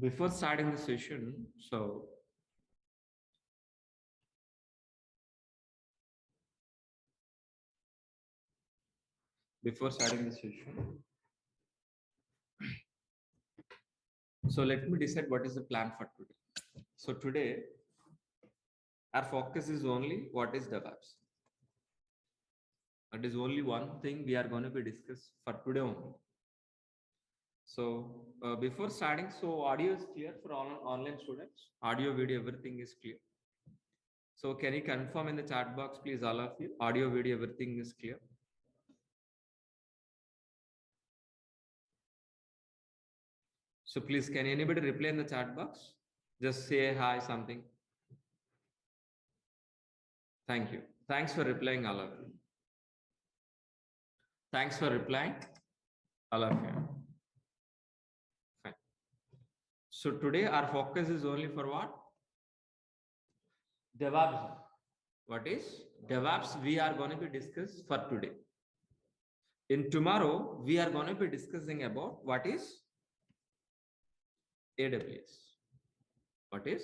Before starting the session, so let me decide what is the plan for today. So today, our focus is only what is DevOps. That is only one thing we are going to be discussed for today only. So before starting, so audio is clear for all online students. Audio, video, everything is clear. So can you confirm in the chat box, please, all of you? Audio, video, everything is clear. So please, can anybody reply in the chat box? Just say hi, something. Thank you. Thanks for replying, all of you. Thanks for replying, all of you. Fine. So today our focus is only for what? DevOps. What is DevOps? We are going to be discussed for today. In tomorrow, we are going to be discussing about what is AWS. What is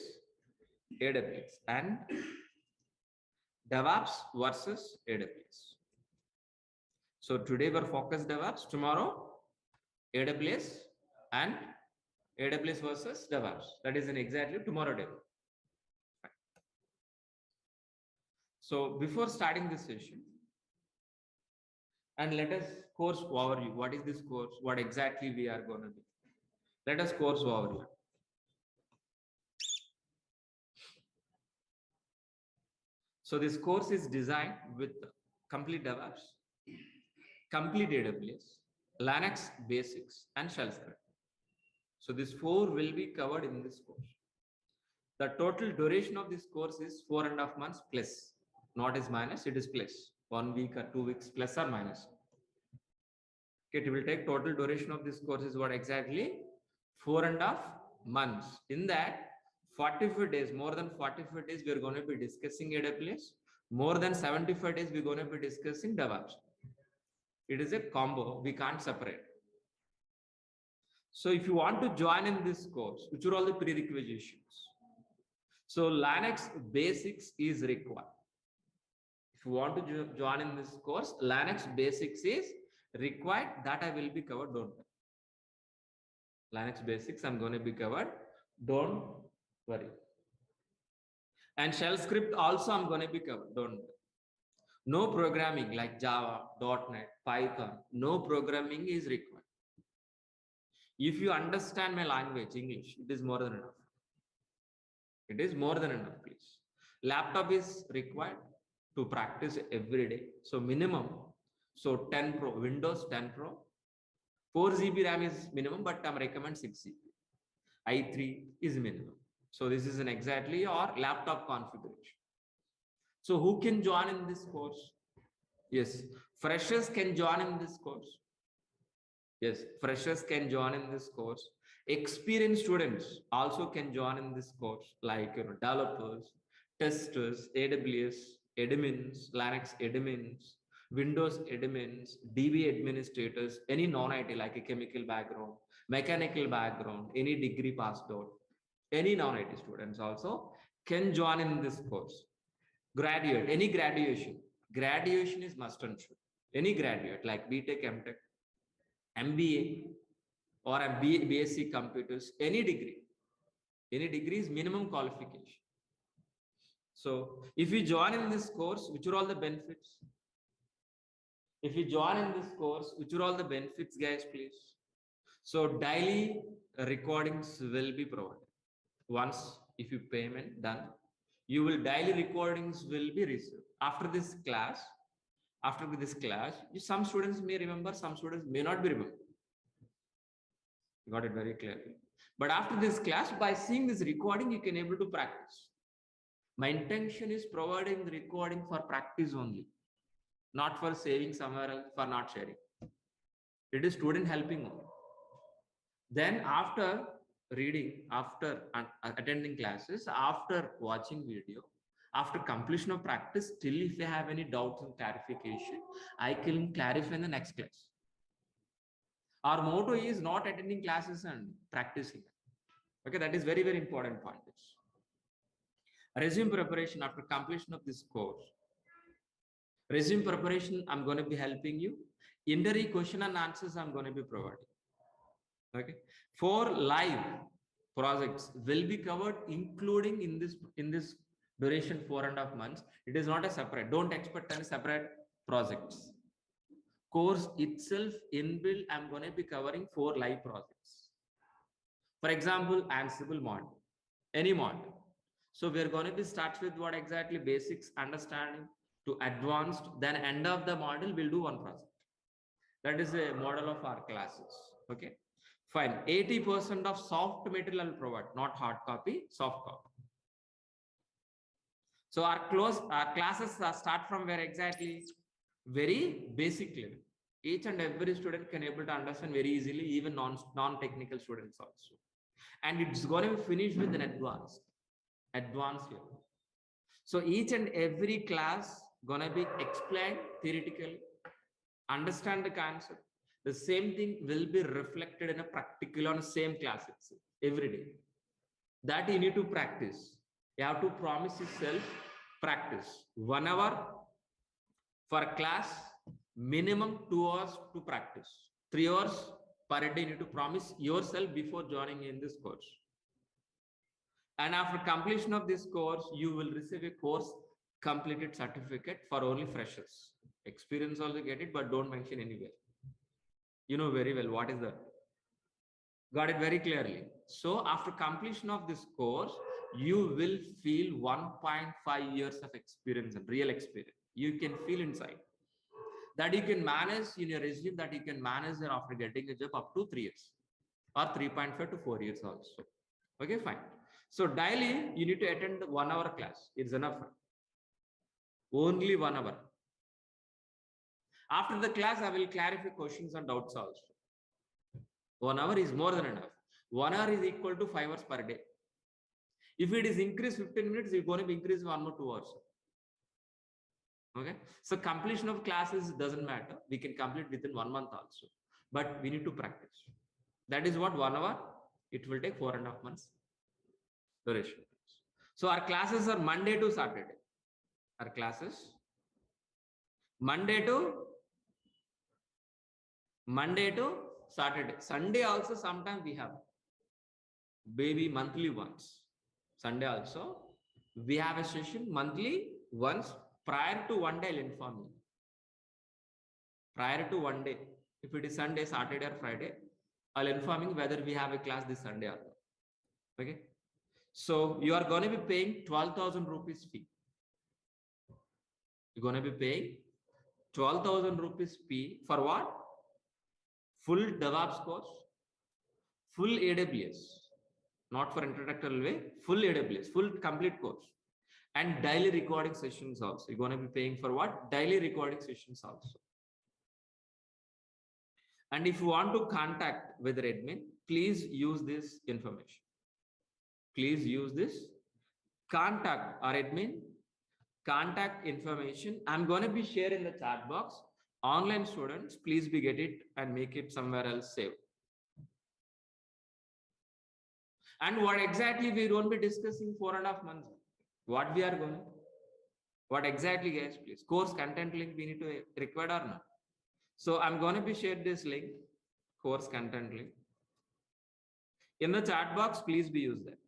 AWS and DevOps versus AWS. So today we're focused DevOps, tomorrow AWS and AWS versus DevOps. That is in exactly tomorrow day. So before starting this session, and let us course overview. What is this course? What exactly we are going to do? Let us course overview. So this course is designed with complete DevOps, complete AWS, Linux basics, and shell script. So these four will be covered in this course. The total duration of this course is 4.5 months plus, not is minus, it is plus. 1 week or 2 weeks plus or minus. Okay, it will take total duration of this course is what exactly 4.5 months. In that 45 days, more than 45 days, we are going to be discussing AWS. More than 75 days, we're going to be discussing DevOps. It is a combo, we can't separate. So if you want to join in this course, which are all the prerequisites? So Linux basics is required. If you want to join in this course, Linux basics is required. That I will be covered, don't worry. Linux basics I'm going to be covered, don't worry. And shell script also I'm going to be covered, don't worry. No programming like Java, .NET, Python, no programming is required. If you understand my language, English, it is more than enough. It is more than enough, please. Laptop is required to practice every day. So minimum, so 10 Pro, Windows 10 Pro, 4 GB RAM is minimum, but I'm recommend 6 GB. i3 is minimum. So this is an exactly your laptop configuration. So who can join in this course? Yes, freshers can join in this course. Yes, freshers can join in this course. Experienced students also can join in this course, like developers, testers, AWS admins, Linux admins, Windows admins, DB administrators, any non-IT like a chemical background, mechanical background, any degree passed out, any non-IT students also can join in this course. Graduate, any graduation is must and should. Any graduate like BTech, MTech, MBA, or a BSc computers, any degree is minimum qualification. So if you join in this course, which are all the benefits? If you join in this course, which are all the benefits, guys, please? So daily recordings will be provided. Once if you payment done, you will daily recordings will be received. After this class, some students may remember, some students may not be remember. You got it very clearly. But after this class, by seeing this recording, you can able to practice. My intention is providing the recording for practice only, not for saving somewhere else, for not sharing. It is student helping only. Then after reading, after attending classes, after watching video, after completion of practice, still if you have any doubts and clarification, I can clarify in the next class. Our motto is not attending classes and practicing. Okay, that is very, very important point. Resume preparation after completion of this course. Resume preparation, I'm going to be helping you. Interview question and answers, I'm going to be providing. Okay, 4 live projects will be covered, including in this duration 4.5 months. It is not a separate. Don't expect any separate projects. Course itself inbuilt, I'm going to be covering 4 live projects. For example, Ansible module, any module. So we're going to be start with what exactly basics, understanding to advanced. Then end of the module, we'll do one project. That is a model of our classes. Okay, fine. 80% of soft material I'll provide, not hard copy, soft copy. So our classes start from where exactly? Very basic level. Each and every student can able to understand very easily, even non-technical students also. And it's going to be finished with an advanced level. So each and every class gonna be explained theoretically, understand the concept. The same thing will be reflected in a practical on the same class itself every day. That you need to practice. You have to promise yourself practice 1 hour for class, minimum 2 hours to practice. 3 hours per day you need to promise yourself before joining in this course. And after completion of this course, you will receive a course completed certificate for only freshers. Experience also get it, but don't mention anywhere. You know very well what is that. Got it very clearly. So after completion of this course, you will feel 1.5 years of experience and real experience. You can feel inside. That you can manage in your resume, that you can manage after getting a job up to 3 years or 3.5 to 4 years also. Okay, fine. So daily you need to attend 1 hour class. It's enough. Only 1 hour. After the class, I will clarify questions and doubts also. 1 hour is more than enough. 1 hour is equal to 5 hours per day. If it is increased 15 minutes, it's going to be increased 1 or 2 hours. Okay. So completion of classes doesn't matter. We can complete within 1 month also. But we need to practice. That is what 1 hour. It will take 4.5 months duration. So our classes are Monday to Saturday. Our classes Monday to Saturday. Sunday also sometimes we have maybe monthly once. Sunday also we have a session monthly once. Prior to 1 day, I'll inform you. Prior to 1 day, if it is Sunday, Saturday, or Friday, I'll inform you whether we have a class this Sunday or not. Okay. So you are going to be paying 12,000 rupees fee. You're going to be paying 12,000 rupees fee for what? Full DEVOPS course, full AWS, not for introductory way, full AWS, full complete course, and daily recording sessions also. You're going to be paying for what? Daily recording sessions also. And if you want to contact with the admin, please use this information. Please use this. Contact our admin, contact information. I'm going to be sharing in the chat box. Online students, please be get it and make it somewhere else saved. And what exactly we won't be discussing 4.5 months. What we are going? What exactly, guys? Please. Course content link we need to require or not. So I'm going to be shared this link, course content link. In the chat box, please be used that.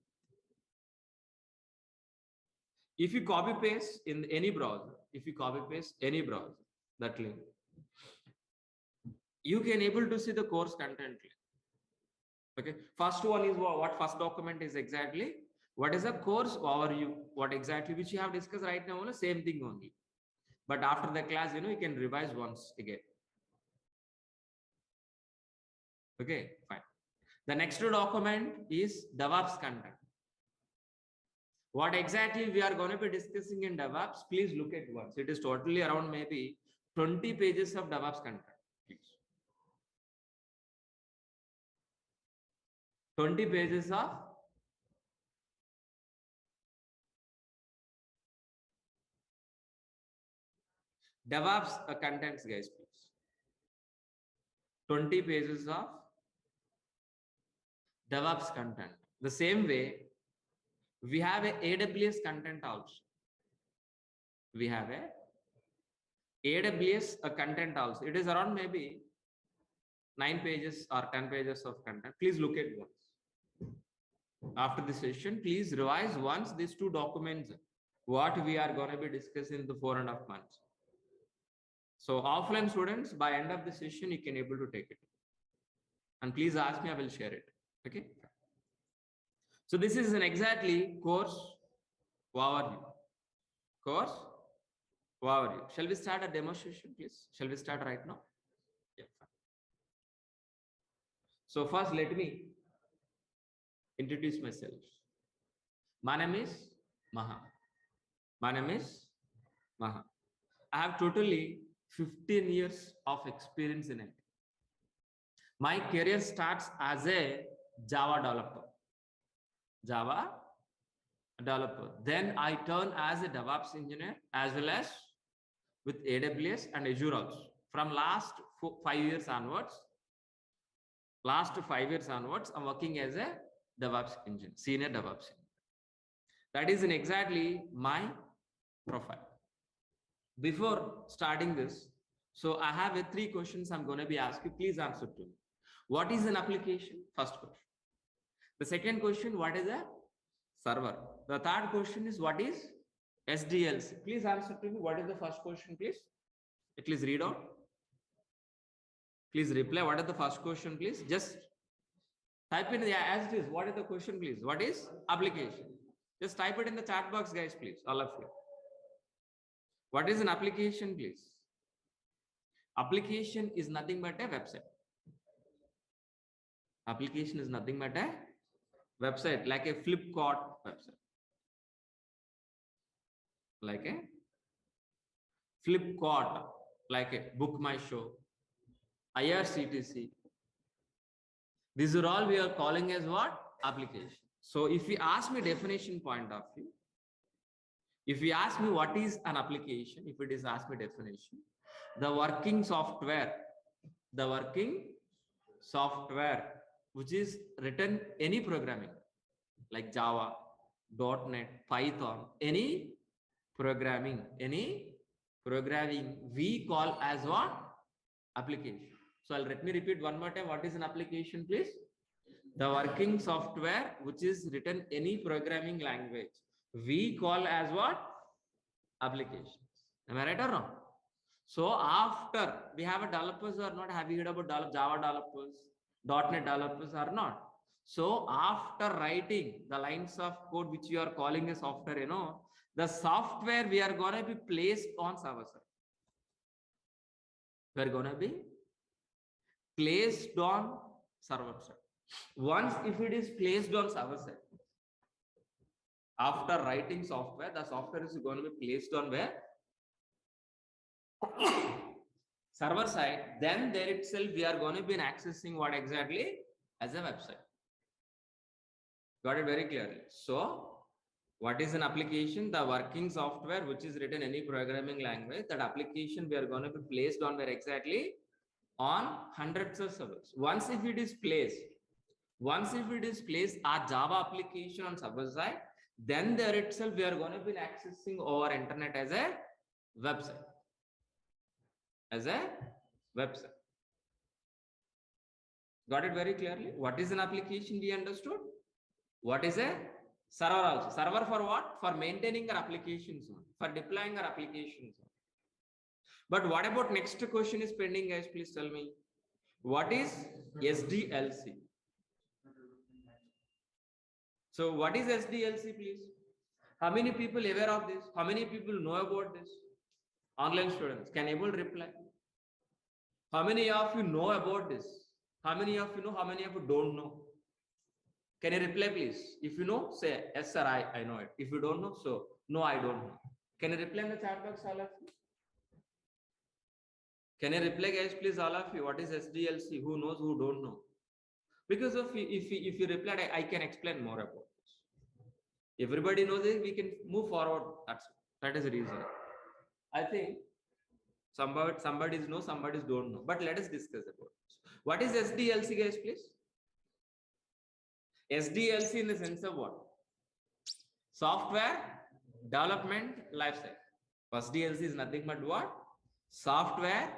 If you copy paste in any browser, that link, you can able to see the course content link. Okay. First one is what first document is exactly. What is a course overview? What exactly which you have discussed right now? Same thing only. But after the class, you can revise once again. Okay, fine. The next document is DEVOPS content. What exactly we are going to be discussing in DEVOPS, please look at once. It is totally around maybe 20 pages of DEVOPS content. Please. 20 pages of DEVOPS contents, guys, please. 20 pages of DEVOPS content. The same way, we have a AWS content also. We have a AWS content also. It is around maybe 9 pages or 10 pages of content. Please look at once. After the session, please revise once these two documents, what we are going to be discussing in the 4.5 months. So offline students, by end of the session, you can able to take it. And please ask me, I will share it. Okay. So this is an exactly course overview. Course overview. Shall we start a demonstration, please? Shall we start right now? Yeah. So first, let me introduce myself. My name is Maha. My name is Maha. I have totally 15 years of experience in it. My career starts as a Java developer. Java developer. Then I turn as a DEVOPS engineer as well as with AWS and Azure also. From last 5 years onwards, I'm working as a DEVOPS engineer, senior DEVOPS engineer. That is in exactly my profile. Before starting this, so I have 3 questions I'm going to be asking. Please answer to me. What is an application? First question. The second question, what is a server? The third question is, what is SDLC? Please answer to me. What is the first question, please? Please read out. Please reply. What is the first question, please? Just type in as it is. What is the question, please? What is application? Just type it in the chat box, guys, please. All of you. What is an application, please? Application is nothing but a website. Application is nothing but a website, like a Flipkart website. Like a Flipkart, like a Book My Show, IRCTC. These are all we are calling as what? Application. So if you ask me definition point of view, if you ask me what is an application, if it is ask me definition, the working software which is written any programming like Java, .NET, Python, any programming we call as what? Application. So let me repeat one more time. What is an application, please? The working software which is written any programming language we call as what? Applications. Am I right or wrong? So after we have a developers or not, have you heard about Java developers, .NET developers or not? So after writing the lines of code which you are calling a software, you know, the software we are going to be placed on server side. We are going to be placed on server side. Once if it is placed on server side, after writing software, the software is going to be placed on where? Server side. Then there itself we are going to be accessing what exactly? As a website. Got it very clearly. So what is an application? The working software which is written any programming language. That application we are going to be placed on where exactly? On hundreds of servers. Once if it is placed a Java application on server side, then there itself we are going to be accessing over internet as a website. Got it very clearly? What is an application? We understood. What is a server also? Server for what? For maintaining our applications, for deploying our applications. But what about next question is pending, guys? Please tell me. What is SDLC? So what is SDLC, please? How many people aware of this? How many people know about this? Online students can able to reply. How many of you know about this? How many of you know? How many of you don't know? Can you reply, please? If you know, say yes, sir. I know it. If you don't know, so no, I don't know. Can you reply in the chat box, all of you? Can you reply, guys, please, all of you? What is SDLC? Who knows? Who don't know? Because if you replied, I can explain more about this. Everybody knows it. We can move forward. That is the reason. I think somebody knows, somebody don't know. But let us discuss about this. What is SDLC, guys, please? SDLC in the sense of what? Software development lifecycle. First DLC is nothing but what? Software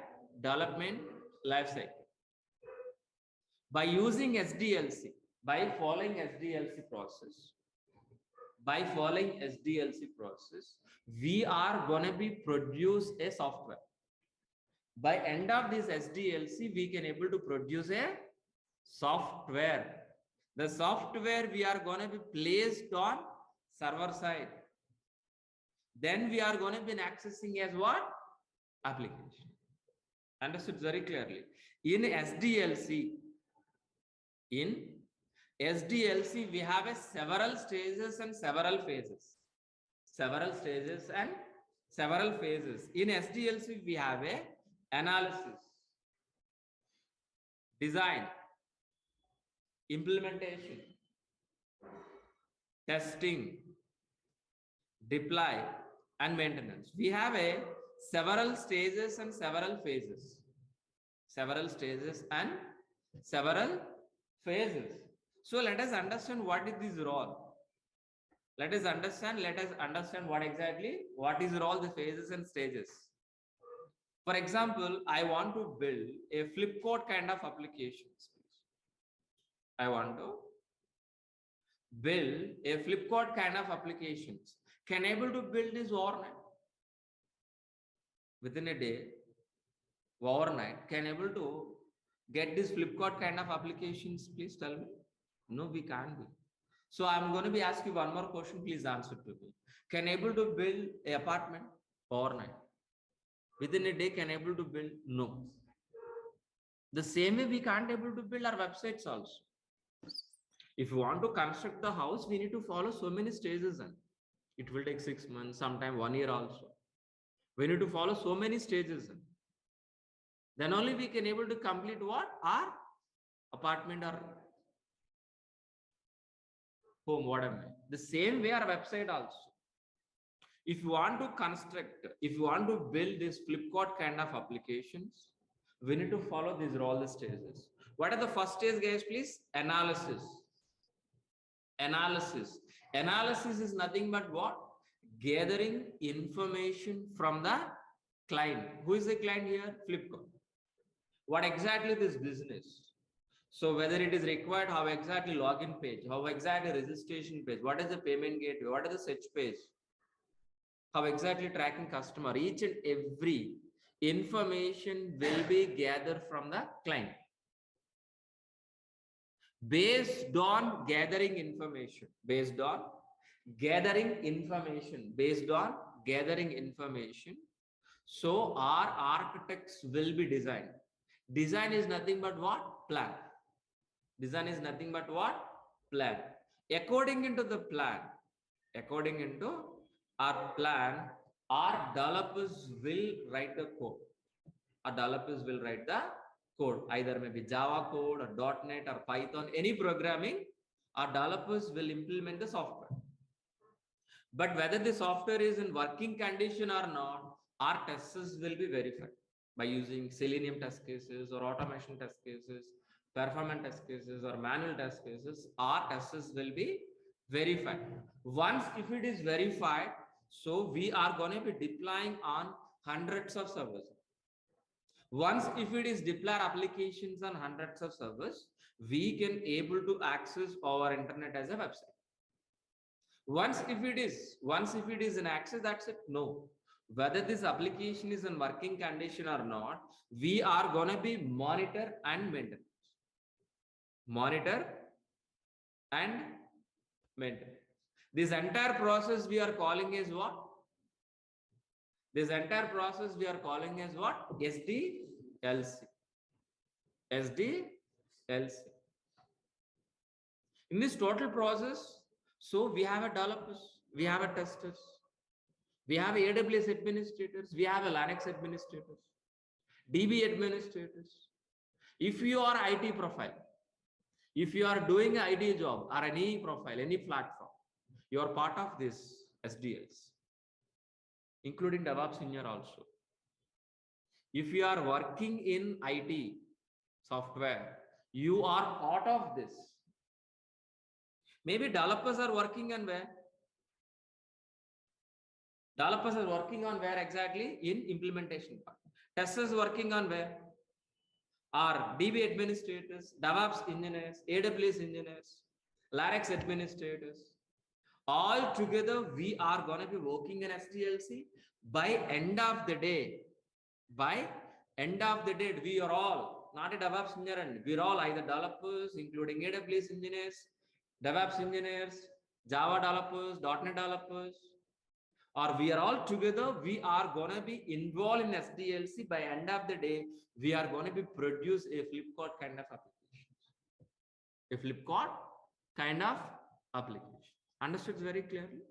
development lifecycle. By using SDLC, by following SDLC process, we are going to be produce a software. By end of this SDLC, we can able to produce a software. The software we are going to be placed on server side. Then we are going to be accessing as what? Application. Understood very clearly. In SDLC, we have a several stages and several phases. In SDLC, we have a analysis, design, implementation, testing, deploy, and maintenance. We have a several stages and several phases. So let us understand what is this role. Let us understand what is all the phases and stages. For example, I want to build a Flipkart kind of applications. I want to build a Flipkart kind of applications. Can able to build this overnight? Within a day, overnight, can able to get this Flipkart kind of applications? Please tell me. No, we can't be. So I'm going to be asking you one more question. Please answer to me. Can able to build an apartment overnight? Within a day, can able to build? No. The same way we can't able to build our websites also. If you want to construct the house, we need to follow so many stages, and it will take 6 months, sometime 1 year also. We need to follow so many stages. Then only we can able to complete what? Our apartment or home, whatever. The same way our website also. If you want to construct, if you want to build this Flipkart kind of applications, we need to follow these all the stages. What are the first stage, guys, please? Analysis. Analysis is nothing but what? Gathering information from the client. Who is the client here? Flipkart. What exactly this business? So whether it is required, how exactly login page, how exactly registration page, what is the payment gateway, what is the search page, how exactly tracking customer, each and every information will be gathered from the client. Based on gathering information, so our architects will be designed. Design is nothing but what? Plan. According into our plan, our developers will write the code. Either maybe Java code or .NET or Python, any programming, our developers will implement the software. But whether the software is in working condition or not, our testers will be verified by using Selenium test cases or automation test cases, performance test cases or manual test cases. Our testers will be verified. Once if it is verified, so we are going to be deploying on hundreds of servers. Once if it is deploy applications on hundreds of servers, we can able to access our internet as a website. Once if it is in access, that's it. No, whether this application is in working condition or not, we are going to be monitor and maintain. This entire process we are calling as what? SDLC. In this total process, so we have a developers, we have a testers, we have AWS administrators, we have a Linux administrators, DB administrators. If you are IT profile, if you are doing an IT job or any profile, any platform, you are part of this SDLs, including DEVOPS in here also. If you are working in IT software, you are part of this. Maybe developers are working on where? Developers are working on where exactly? In implementation part. Testers working on where? Are DB administrators, DevOps engineers, AWS engineers, Linux administrators. All together, we are going to be working in SDLC. By end of the day, we are all not a DevOps engineer, and we're all either developers, including AWS engineers, DevOps engineers, Java developers, .NET developers, or we are all together. We are going to be involved in SDLC. By end of the day, we are going to be produce a Flipkart kind of application. A Flipkart kind of application. Understood very clearly?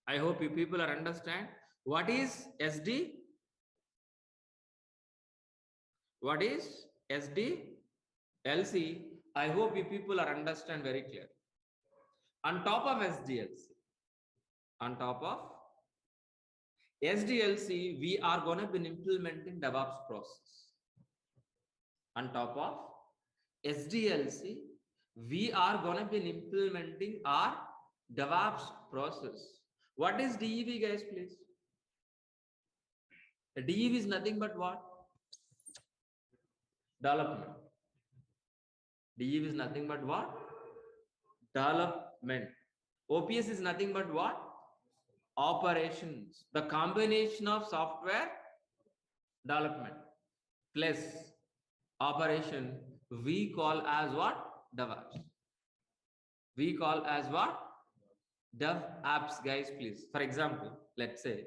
I hope you people are understand what is SD. What is SDLC? I hope you people are understand very clearly. On top of SDLC, we are going to be implementing DevOps process. On top of SDLC, we are going to be implementing our DevOps process. What is DEV, guys, please? The DEV is nothing but what? Development. DEV is nothing but what? Development. OPS is nothing but what? Operations. The combination of software development plus operation we call as what? DevOps. We call as what? DevOps, guys, please. For example, let's say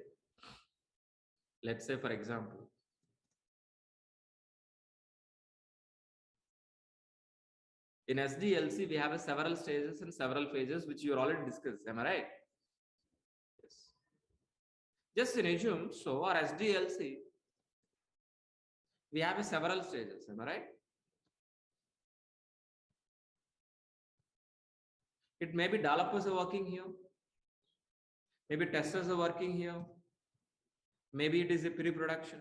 for example, in SDLC, we have several stages and several phases, which you already discussed. Am I right? Yes. Just in assume, so our SDLC, we have several stages. Am I right? It may be developers are working here. Maybe testers are working here. Maybe it is a pre-production.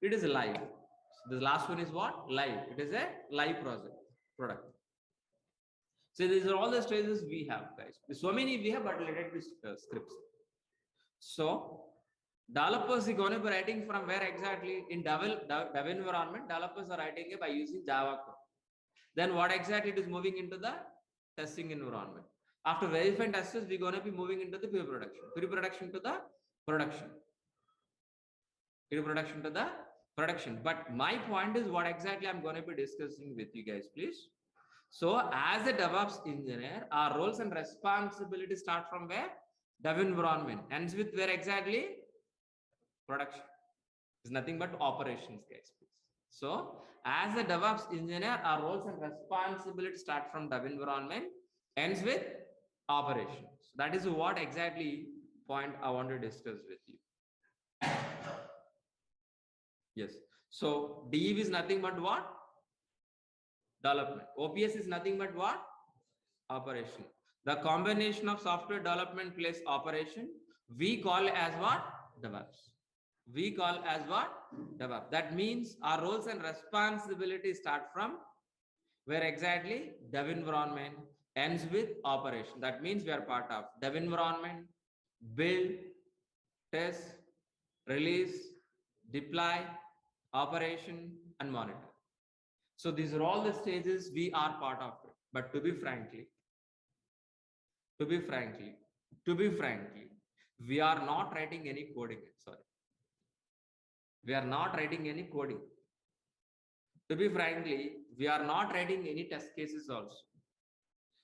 It is live. So the last one is what? Live. It is a live product. So these are all the stages we have, guys. So many we have, but let it be scripts. So developers are going to be writing from where exactly? In dev environment, developers are writing it by using Java code. Then what exactly it is moving into the testing environment. After verifying testers, we're going to be moving into the pre-production. Pre-production to the production. Pre-production to the production. But my point is what exactly I'm going to be discussing with you guys, please. So as a DevOps engineer, our roles and responsibilities start from where? Dev environment. Ends with where exactly? Production. It's nothing but operations, guys, please. So as a DevOps engineer, our roles and responsibilities start from dev environment, ends with operations. That is what exactly point I want to discuss with you. Yes. So DEV is nothing but what? Development. OPS is nothing but what? Operation. The combination of software development plus operation, we call as what? DevOps. We call as what? DevOps. That means our roles and responsibilities start from where exactly? Dev environment, ends with operation. That means we are part of dev environment, build, test, release, deploy, operation, and monitor. So these are all the stages we are part of it. But to be frankly, we are not writing any coding. Sorry. We are not writing any coding. To be frankly, we are not writing any test cases also.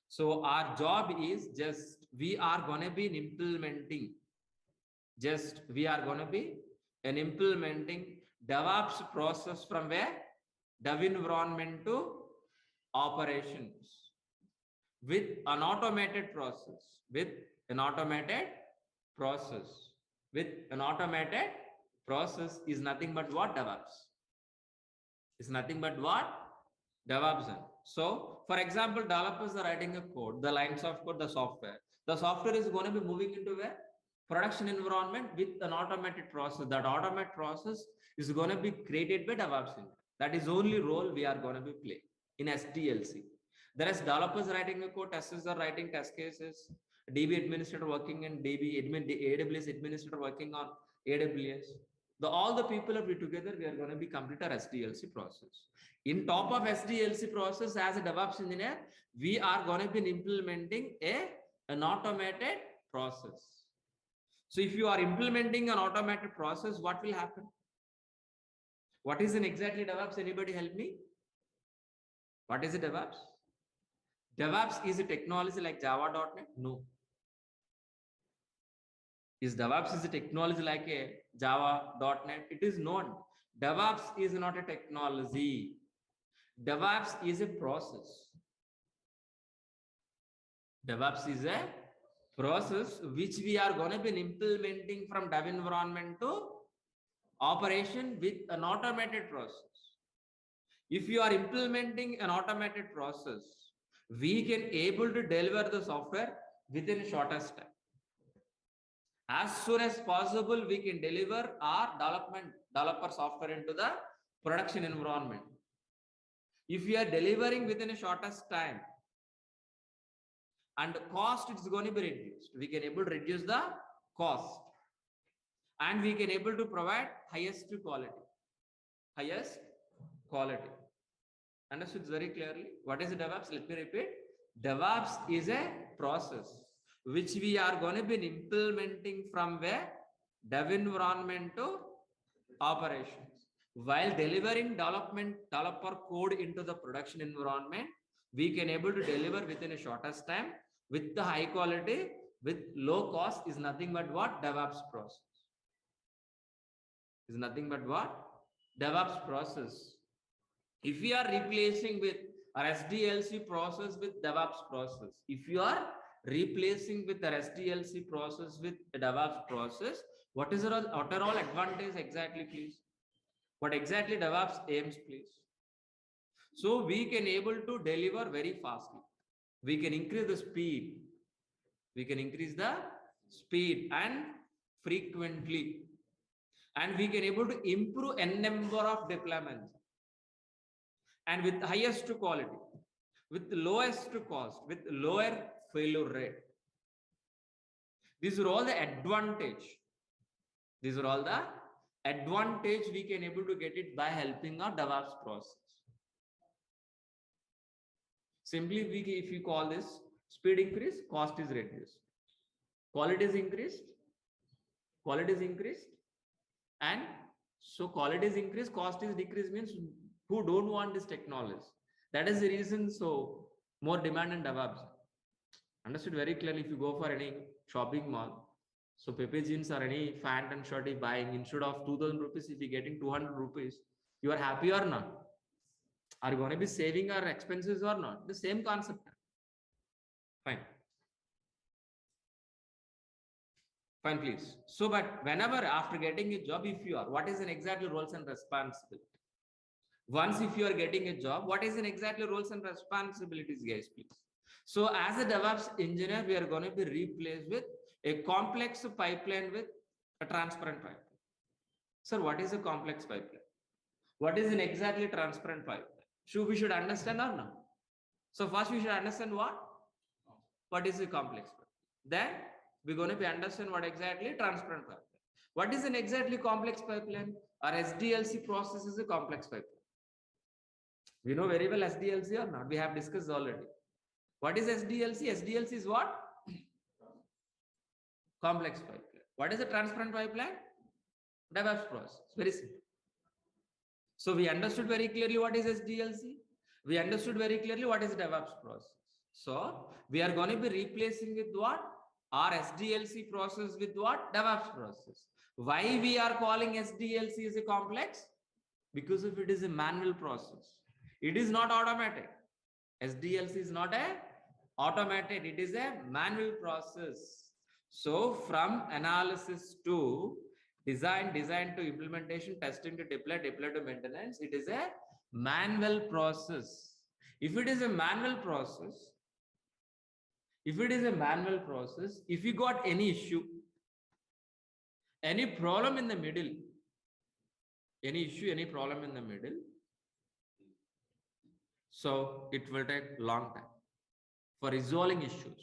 So our job is just, we are going to be implementing, implementing DevOps process from where? Dev environment to operations with an automated process, is nothing but what? DevOps. Is nothing but what? DevOps. So, for example, developers are writing a code, the lines of code, the software. The software is going to be moving into where? Production environment with an automated process. That automated process is going to be created by DevOps. That is only role we are going to be playing. in SDLC. There is developers writing a code, testers are writing test cases, DB administrator working in AWS administrator working on AWS. All the people will be together, we are going to be complete our SDLC process. In top of SDLC process, as a DevOps engineer, we are going to be implementing an automated process. So if you are implementing an automated process, what will happen? What is exactly DevOps? Anybody help me? What is a DevOps? DevOps is a technology like Java.NET? No. Is DevOps is a technology like a Java.NET? It is not. DevOps is not a technology. DevOps is a process. DevOps is a process which we are going to be implementing from dev environment to operation with an automated process. If you are implementing an automated process, we can able to deliver the software within shortest time. As soon as possible, we can deliver our developer software into the production environment. If we are delivering within a shortest time, and cost is going to be reduced, we can able to reduce the cost, and we can able to provide highest quality. Understood very clearly? What is DevOps? Let me repeat. DevOps is a process which we are going to be implementing from where dev environment to operations. While delivering developer code into the production environment, we can able to deliver within a shortest time with the high quality, with low cost. Is nothing but what? DevOps process. Is nothing but what? DevOps process. If we are replacing with our SDLC process with DevOps process, if you are replacing with the SDLC process with the DevOps process, what are all advantage exactly, please? What exactly DevOps aims, please? So we can able to deliver very fastly. We can increase the speed. We can increase the speed and frequently. And we can able to improve n number of deployments. And with highest quality, with lowest cost, with lower failure rate. These are all the advantage. These are all the advantage we can able to get it by helping our DevOps process. Simply, if you call this speed increase, cost is reduced. Quality is increased. And so quality is increased, cost is decreased, means who don't want this technology. That is the reason, so more demand in DevOps. Understood very clearly. If you go for any shopping mall, so Pepe jeans or any pant and shirt is buying, instead of 2000 rupees, if you're getting 200 rupees, you are happy or not? Are you going to be saving our expenses or not? The same concept. Fine. Fine, please. So, but whenever after getting a job, if you are, what is an exactly roles and responsibility? Once if you are getting a job, what is an exactly roles and responsibilities, guys, please? So as a DevOps engineer, we are going to be replaced with a complex pipeline with a transparent pipeline. Sir, what is a complex pipeline? What is an exactly transparent pipeline? We should understand or not? So first we should understand what is a complex pipeline. Then we're going to be understand what exactly transparent pipeline. What is an exactly complex pipeline? Our SDLC process is a complex pipeline. We know very well SDLC or not? We have discussed already. What is SDLC? SDLC is what? Complex pipeline. What is a transparent pipeline? DevOps process. Very simple. So we understood very clearly what is SDLC. We understood very clearly what is DevOps process. So we are going to be replacing with what? Our SDLC process with what? DevOps process. Why we are calling SDLC as a complex? Because if it is a manual process. It is not automated. SDLC is not a automated. It is a manual process. So from analysis to design to implementation, testing to deploy to maintenance, it is a manual process. If it is a manual process, if you got any issue, any problem in the middle, So it will take long time for resolving issues.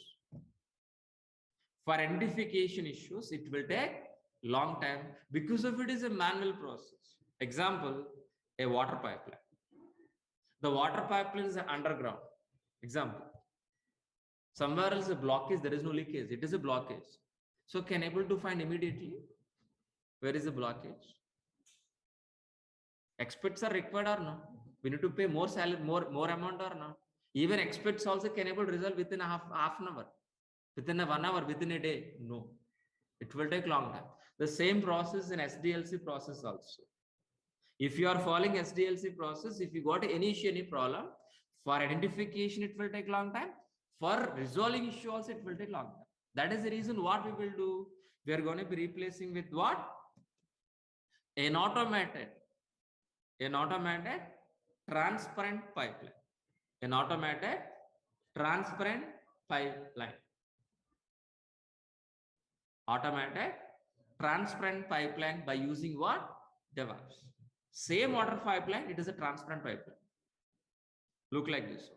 For identification issues, it will take long time because of it is a manual process. Example, a water pipeline. The water pipeline is underground. Example, somewhere else a blockage, there is no leakage, it is a blockage. So can able to find immediately where is the blockage? Experts are required or no? We need to pay more salary, more amount or no? Even experts also can able to resolve within half an hour, within a 1 hour, within a day. No, it will take long time. The same process in SDLC process also. If you are following SDLC process, if you got any problem, for identification it will take long time. For resolving issue also it will take long time. That is the reason what we will do. We are going to be replacing with what? An automated transparent pipeline. An automated transparent pipeline. Automated transparent pipeline by using what? DEVOPS. Same water pipeline, it is a transparent pipeline. Look like this.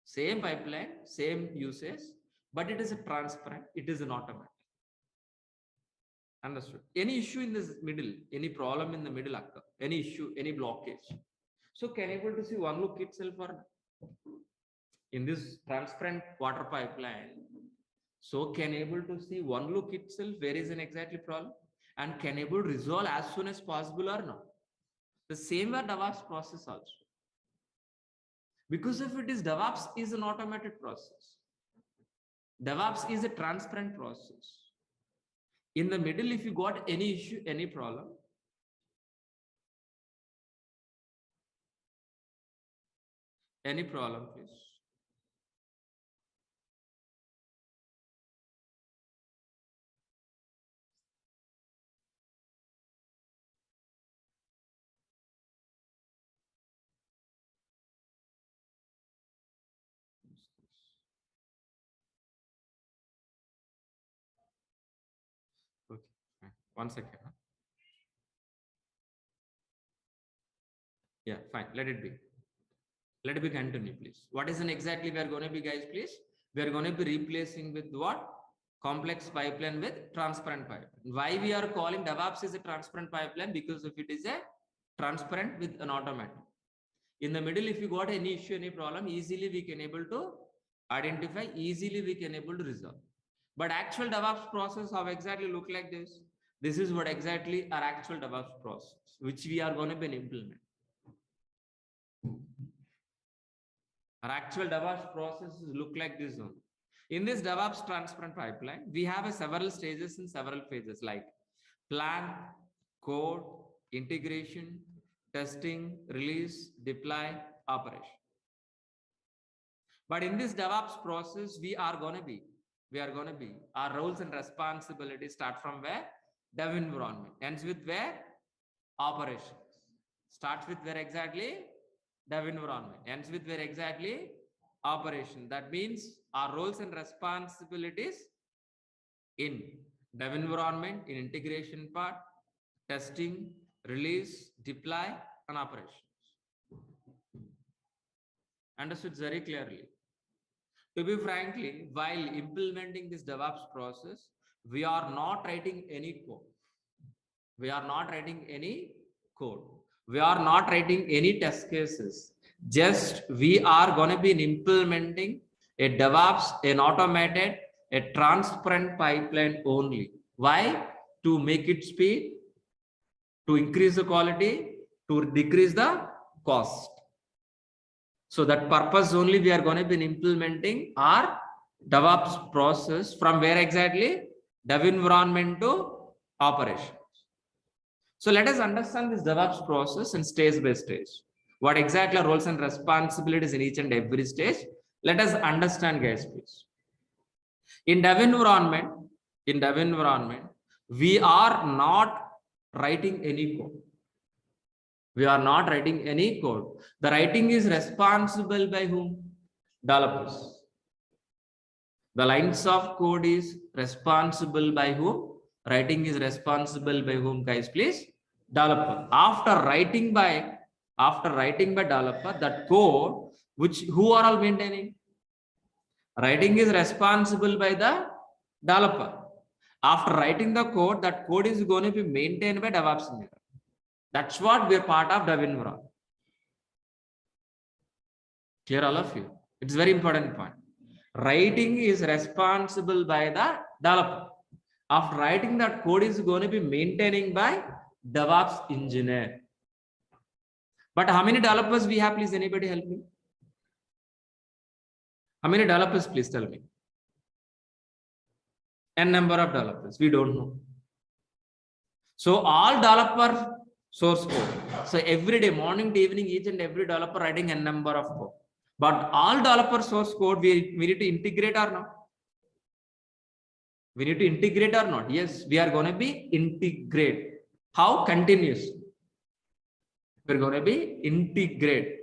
Same pipeline, same usage, but it is a transparent, it is an automatic. Understood? Any issue in this middle, any problem in the middle occur, any issue, any blockage. So can able to see one look itself or in this transparent water pipeline. So can able to see one look itself where is an exactly problem and can able to resolve as soon as possible or no. The same way DEVOPS process also. Because if it is DEVOPS is an automated process. DEVOPS is a transparent process. In the middle, if you got any issue, any problem, please. Okay, fine. 1 second. Yeah, fine. Let it be. Let it be continue, please. What is an exactly we are going to be, guys, please? We are going to be replacing with what? Complex pipeline with transparent pipeline. Why we are calling DEVOPS is a transparent pipeline? Because if it is a transparent with an automatic. In the middle, if you got any issue, any problem, easily we can able to identify, easily we can able to resolve. But actual DEVOPS process, how exactly look like this? This is what exactly our actual DEVOPS process, which we are going to be implement. Our actual DEVOPS processes look like this one. In this DEVOPS transparent pipeline, we have several stages and several phases like plan, code, integration, testing, release, deploy, operation. But in this DEVOPS process, we are going to be, our roles and responsibilities start from where? Dev environment. Ends with where? Operations. Starts with where exactly? Dev environment. Ends with where exactly? Operation. That means our roles and responsibilities in dev environment, in integration part, testing, release, deploy, and operations. Understood very clearly. To be frankly, while implementing this DEVOPS process, we are not writing any code. We are not writing any code. We are not writing any test cases. Just we are going to be implementing a DEVOPS, an automated, a transparent pipeline only. Why? To make it speed, to increase the quality, to decrease the cost. So that purpose only we are going to be implementing our DEVOPS process from where exactly? Dev environment to operations. So let us understand this DEVOPS process in stage by stage. What exactly are roles and responsibilities in each and every stage? Let us understand, guys, please. In dev environment, we are not writing any code. We are not writing any code. The writing is responsible by whom? Developers. The lines of code is responsible by whom? Writing is responsible by whom, guys, please? Developer. After writing by after writing by developer, that code, who are all maintaining? Writing is responsible by the developer. After writing the code, that code is going to be maintained by DevOps engineer. That's what we're part of dev environment. Clear, all of you? It's very important point. Writing is responsible by the developer. After writing, that code is going to be maintaining by DevOps engineer. But how many developers we have? Please, anybody help me? How many developers? Please tell me. N number of developers. We don't know. So all developer source code. So every day, morning to evening, each and every developer writing N number of code. But all developer source code, we need to integrate or not? We need to integrate or not? Yes, we are going to be integrate. How? Continuous. We're going to be integrate.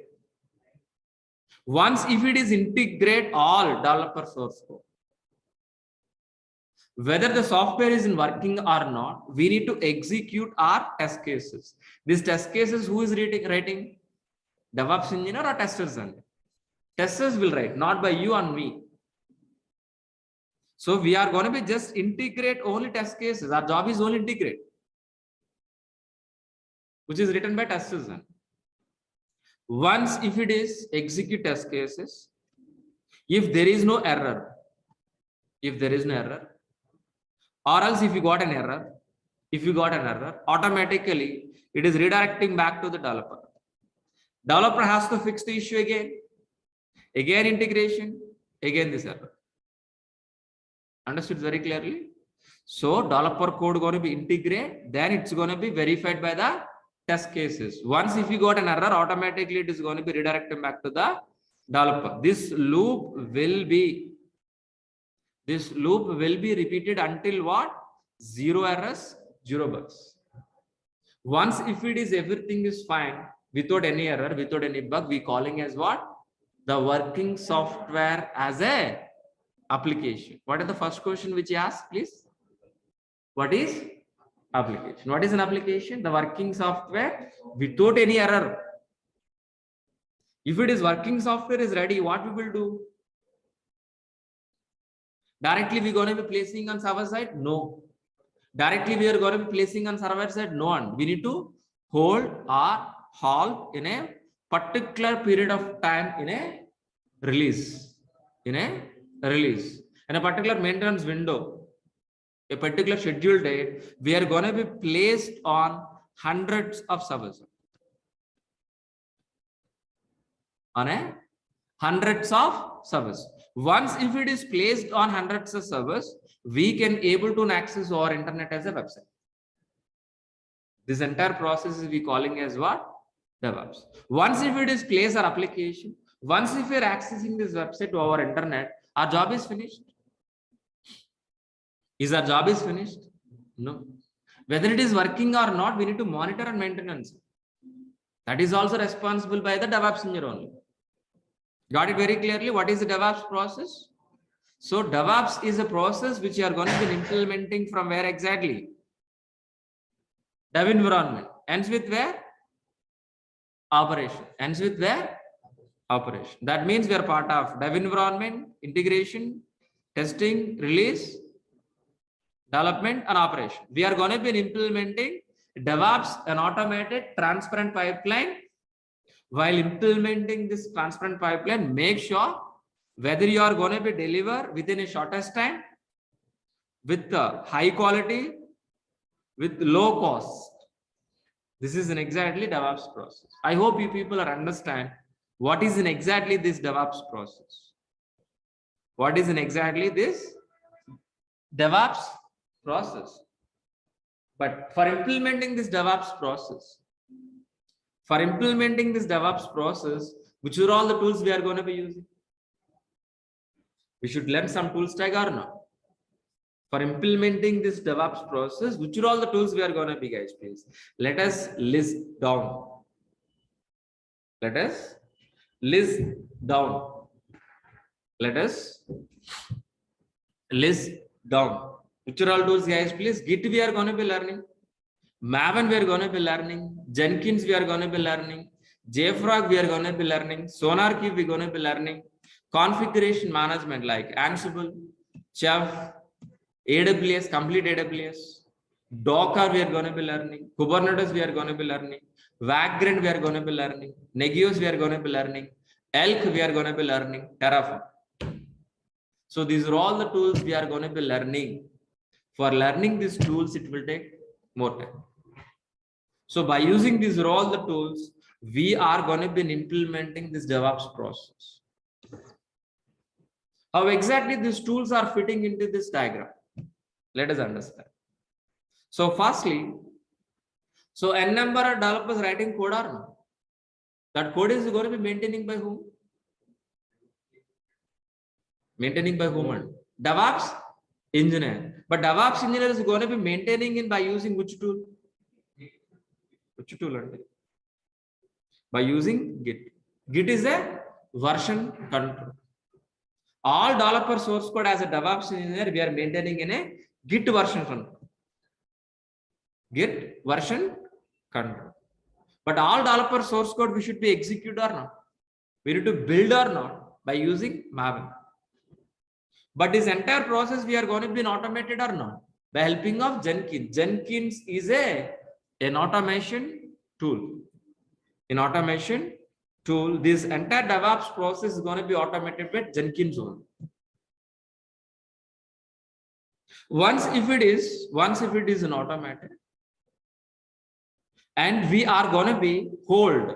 Once if it is integrate all developer source code, whether the software is in working or not, we need to execute our test cases. These test cases, who is writing? DevOps engineer or testers? Testers will write, not by you and me. So we are going to be just integrate only test cases. Our job is only integrate, which is written by testers. Once if it is execute test cases, if there is no error, or else if you got an error, automatically it is redirecting back to the developer. Developer has to fix the issue again integration, again this error. Understood very clearly? So developer code going to be integrate, then it's going to be verified by the test cases. Once if you got an error, automatically it is going to be redirected back to the developer. This loop will be repeated until what? 0 errors, 0 bugs. Once if it is everything is fine, without any error, without any bug, we calling as what? The working software as a application. What is the first question which you asked, please? What is application? What is an application? The working software without any error. If it is working software is ready, what we will do? Directly we are going to be placing on server side? No. Directly we are going to be placing on server side? No. And we need to hold or halt in a particular period of time in a release. In a particular maintenance window, a particular scheduled date, we are going to be placed on hundreds of servers. Hundreds of servers. Once if it is placed on hundreds of servers, we can able to access our internet as a website. This entire process is we calling as what? DevOps. Once if it is placed our application, once if we are accessing this website to our internet, our job is finished. Is our job is finished? No. Whether it is working or not, we need to monitor and maintenance. That is also responsible by the DevOps engineer only. Got it very clearly? What is the DevOps process? So DevOps is a process which you are going to be implementing from where exactly? Dev environment. Ends with where? Operation. Ends with where? Operation. That means we are part of dev environment, integration, testing, release, development, and operation. We are going to be implementing DevOps, an automated transparent pipeline. While implementing this transparent pipeline, make sure whether you are going to be deliver within a shortest time, with high quality, with low cost. This is an exactly DevOps process. I hope you people are understand what is in exactly this DevOps process. What is in exactly this DevOps process. But for implementing this DevOps process, which are all the tools we are going to be using? We should learn some tools tag or not? For implementing this DevOps process, which are all the tools we are going to be, guys, please? Let us list down. Let us list down. Let us list down. Which are all tools, guys, please? Git we are going to be learning. Maven we are going to be learning. Jenkins we are going to be learning. JFrog we are going to be learning. SonarQube we are going to be learning. Configuration management like Ansible, Chef, AWS, complete AWS. Docker we are going to be learning. Kubernetes we are going to be learning. Vagrant we are going to be learning. Negios we are going to be learning. Elk we are going to be learning. Terraform. So these are all the tools we are going to be learning. For learning these tools, it will take more time. So by using these are all the tools, we are going to be implementing this DevOps process. How exactly these tools are fitting into this diagram? Let us understand. So firstly, so n number of developers writing code or no? That code is going to be maintaining by whom? Maintaining by whom? DevOps engineer. But DevOps engineer is going to be maintaining it by using which tool? Which tool? By using Git. Git is a version control. All developer source code as a DevOps engineer, we are maintaining in a Git version control. Git version control. But all developer source code we should be execute or not? We need to build or not by using Maven. But this entire process we are going to be automated or not? By helping of Jenkins. Jenkins is an automation tool. In automation tool, this entire DevOps process is going to be automated by Jenkins only. Once if it is an automated, and we are going to be hold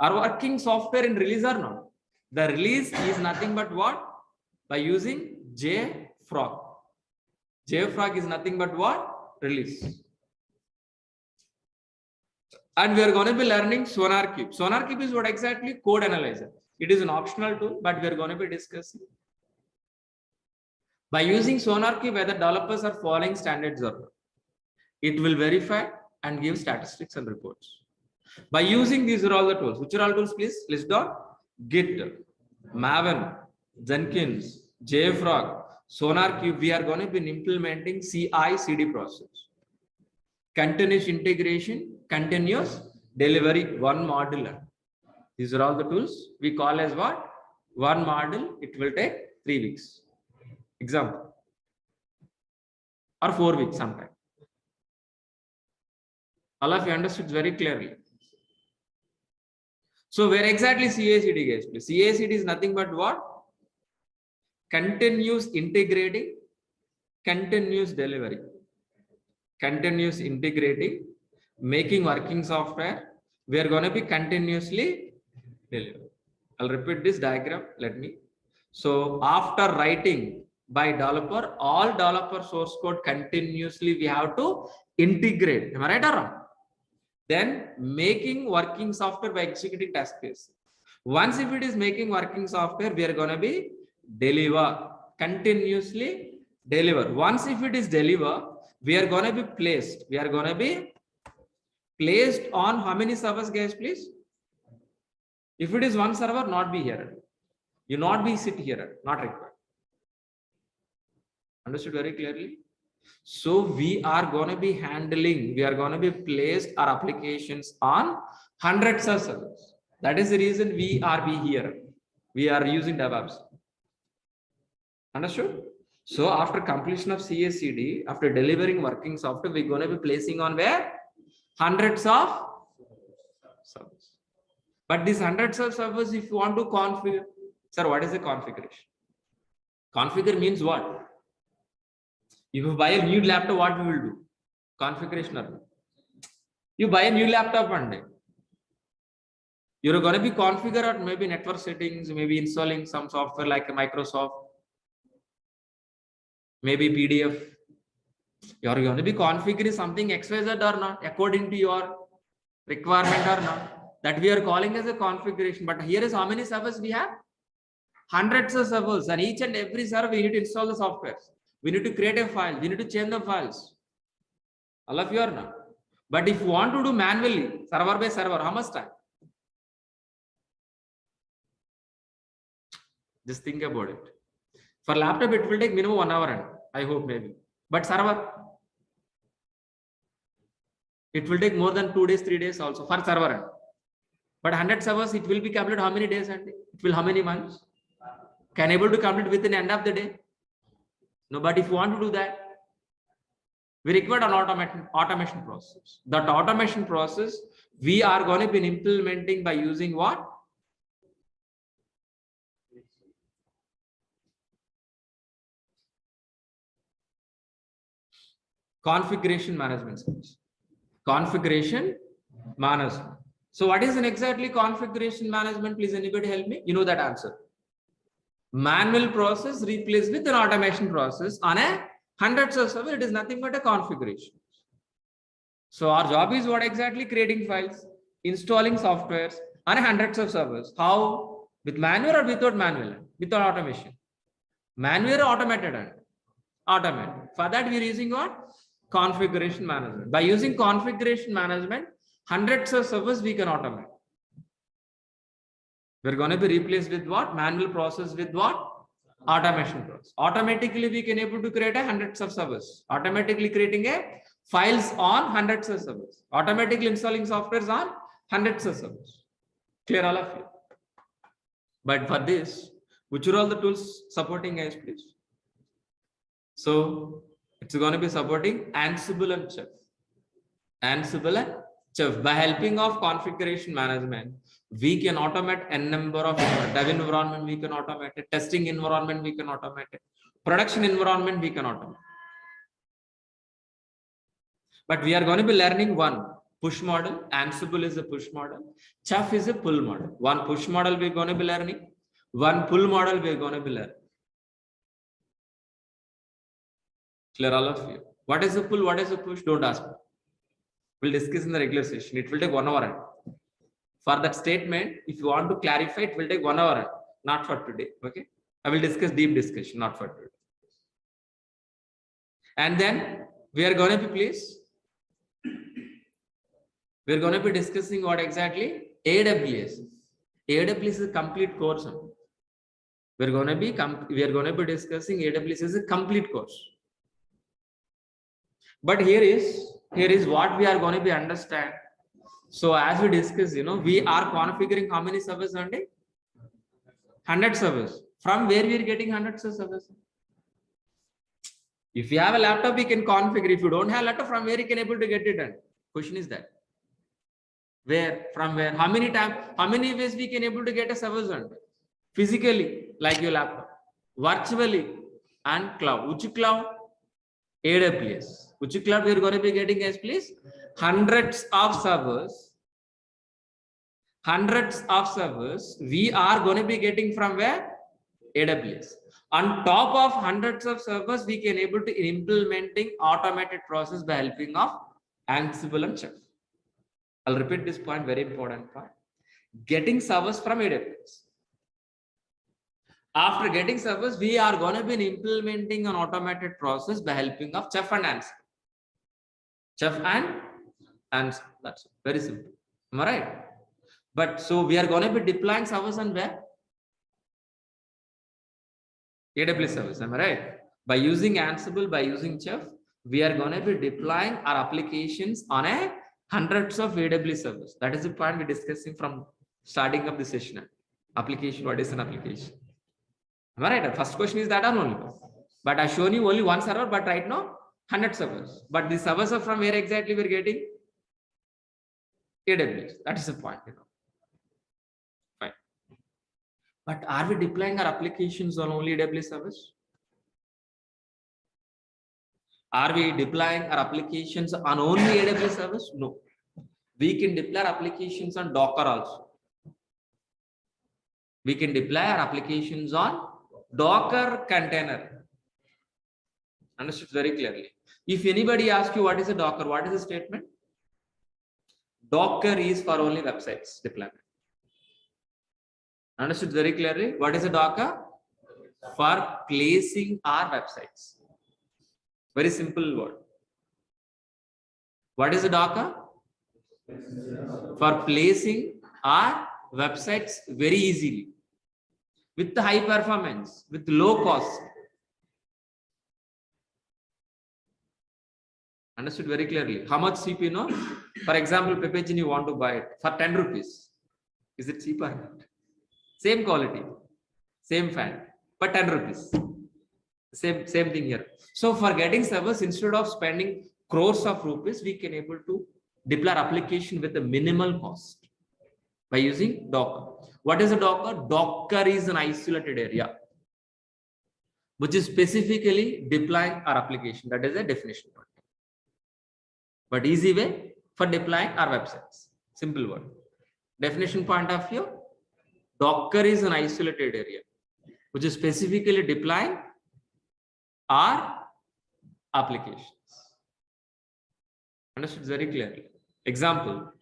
our working software in release or not. The release is nothing but what? By using JFrog. JFrog is nothing but what? Release. And we are going to be learning SonarQube. SonarQube is what exactly? Code analyzer. It is an optional tool, but we are going to be discussing. By using SonarQube, whether developers are following standards or not, it will verify and give statistics and reports. By using these are all the tools. Which are all tools, please? List down. Git, Maven, Jenkins, JFrog, SonarQube. We are going to be implementing CI/CD process. Continuous integration, continuous delivery, one module. These are all the tools we call as what? One module. It will take 3 weeks. Example. Or 4 weeks sometime. All of you understood very clearly. So where exactly CI/CD guys? CI/CD is nothing but what? Continuous integrating, continuous delivery. Continuous integrating, making working software. We are going to be continuously delivering. I'll repeat this diagram. Let me. So after writing by developer, all developer source code continuously we have to integrate. Am I right or wrong? Then making working software by executing task case. Once if it is making working software, we are going to be deliver, continuously deliver. Once if it is deliver, we are going to be placed. We are going to be placed on how many servers, guys, please? If it is one server, not be here. You not be sit here, not required. Understood very clearly? So we are going to be handling, we are going to be placed our applications on hundreds of servers. That is the reason we are here. We are using DevOps. Understood? So after completion of CI/CD, after delivering working software, we're going to be placing on where? Hundreds of servers. But these hundreds of servers, if you want to configure, sir, what is the configuration? Configure means what? If you buy a new laptop, what we will do? Configuration. You buy a new laptop one day. You're going to be configure or maybe network settings, maybe installing some software like a Microsoft, maybe PDF. You're going to be configuring something XYZ or not, according to your requirement or not. That we are calling as a configuration. But here is how many servers we have? Hundreds of servers, and each and every server we need to install the software. We need to create a file. We need to change the files. All of you are not. But if you want to do manually, server by server, how much time? Just think about it. For laptop, it will take minimum 1 hour, and I hope maybe. But server, it will take more than 2 days, 3 days also for server. But 100 servers, it will be completed how many days and it will how many months? Can able to complete within the end of the day? No, but if you want to do that, we require an automation process. That automation process we are going to be implementing by using what? Configuration management skills. Configuration management. So what is an exactly configuration management? Please anybody help me? You know that answer. Manual process replaced with an automation process on a hundreds of servers. It is nothing but a configuration. So our job is what exactly? Creating files, installing softwares on hundreds of servers. How? With manual or without manual? Without automation. Manual or automated? Automated. For that we are using what? Configuration management. By using configuration management, hundreds of servers we can automate. We're going to be replaced with what? Manual process with what? Automation process. Automatically we can able to create hundreds of servers. Automatically creating files on hundreds of servers. Automatically installing softwares on hundreds of servers. Clear all of you? But for this, which are all the tools supporting guys, please? So it's going to be supporting Ansible and Chef. Ansible and Chef. By helping of configuration management, we can automate n number of dev environment, we can automate it, testing environment, we can automate it, production environment, we can automate. But we are going to be learning one push model. Ansible is a push model. Chef is a pull model. One push model we're going to be learning. One pull model we're going to be learning. Clear all of you? What is a pull? What is a push? Don't ask me. We'll discuss in the regular session. It will take 1 hour. For that statement, if you want to clarify, it will take 1 hour, not for today. Okay. I will discuss deep discussion, not for today. And then we are going to be, please, we are going to be discussing what exactly? AWS. AWS is a complete course. We are going to be discussing AWS as a complete course. But here is what we are going to be understand. So as we discussed, we are configuring how many servers on day? 100 servers. From where we are getting hundreds of servers? If you have a laptop, we can configure. If you don't have a laptop, from where you can able to get it done? Question is that. Where? From where? How many times? How many ways we can able to get a servers on? Physically, like your laptop. Virtually and cloud. Which cloud? AWS. Which cloud we are going to be getting as please? Hundreds of servers. Hundreds of servers we are going to be getting from where? AWS. On top of hundreds of servers, we can able to implementing automated process by helping of Ansible and Chef. I'll repeat this point, very important point. Getting servers from AWS. After getting servers, we are going to be implementing an automated process by helping of Chef and Ansible. Chef and Ansible. That's very simple. Am I right? But so we are going to be deploying servers on where? AWS servers. Am I right? By using Ansible, by using Chef, we are going to be deploying our applications on hundreds of AWS servers. That is the point we're discussing from starting of the session. Application. What is an application? Am I right? The first question is that or only. But I've shown you only one server, but right now 100 servers. But the servers are from where exactly we're getting? AWS. That is the point. Fine. But are we deploying our applications on only AWS servers? Are we deploying our applications on only AWS servers? No. We can deploy our applications on Docker also. We can deploy our applications on Docker container. Understood very clearly. If anybody asks you what is a Docker, what is the statement? Docker is for only websites deployment. Understood very clearly. What is a Docker? For placing our websites. Very simple word. What is a Docker? For placing our websites very easily. With the high performance, with low cost. Understood very clearly. How much CPU? For example, Pepagin you want to buy it for 10 rupees. Is it cheaper or not? Same quality, same fan, but 10 rupees. Same thing here. So for getting servers, instead of spending crores of rupees, we can able to deploy application with a minimal cost by using Docker. What is a Docker? Docker is an isolated area which is specifically deploying our application. That is a definition. But easy way for deploying our websites. Simple word. Definition point of view, Docker is an isolated area which is specifically deploying our applications. Understood very clearly. Example.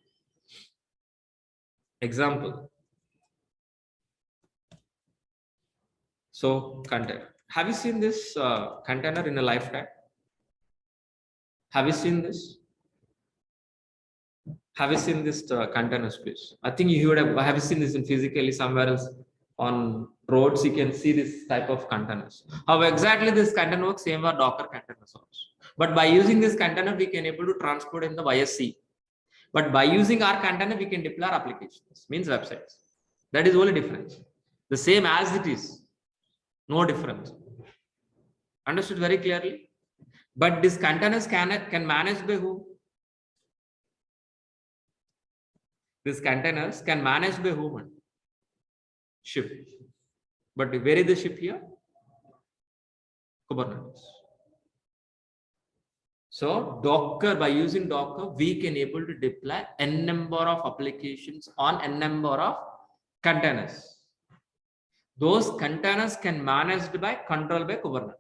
So container. Have you seen this container in a lifetime? Have you seen this? Have you seen this container space? I think you would have you seen this in physically somewhere else on roads. You can see this type of containers. How exactly this container works? Same for Docker containers also. But by using this container, we can able to transport in the via sea. But by using our container, we can deploy our applications, means websites. That is only difference. The same as it is, no difference. Understood very clearly. But these containers can manage by who? These containers can manage by whom? Ship. But where is the ship here? Kubernetes. So Docker, by using Docker, we can able to deploy n number of applications on n number of containers. Those containers can managed by controlled by Kubernetes.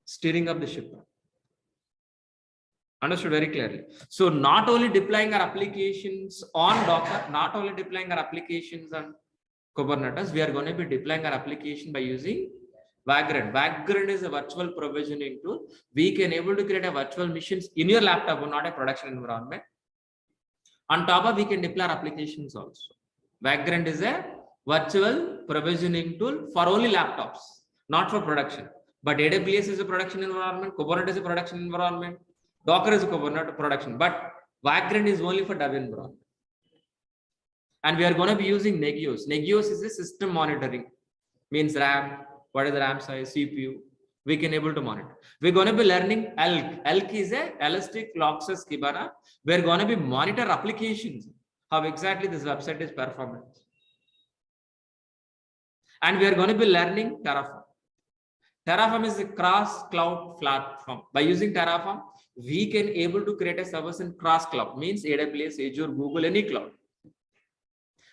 Steering up the ship. Understood very clearly. So not only deploying our applications on Docker, not only deploying our applications on Kubernetes, we are going to be deploying our application by using Vagrant. Vagrant is a virtual provisioning tool. We can able to create a virtual machines in your laptop, not a production environment. On top of, we can deploy our applications also. Vagrant is a virtual provisioning tool for only laptops, not for production. But AWS is a production environment, Kubernetes is a production environment, Docker is a Kubernetes production, but Vagrant is only for dev environment. And we are going to be using Negios. Negios is a system monitoring, means RAM, what is the RAM size, CPU, we can able to monitor. We're going to be learning ELK. ELK is a Elastic Logsus Kibana. We're going to be monitor applications, how exactly this website is performing. And we are going to be learning Terraform. Terraform is a cross cloud platform. By using Terraform, we can able to create a service in cross cloud, means AWS, Azure, Google, any cloud.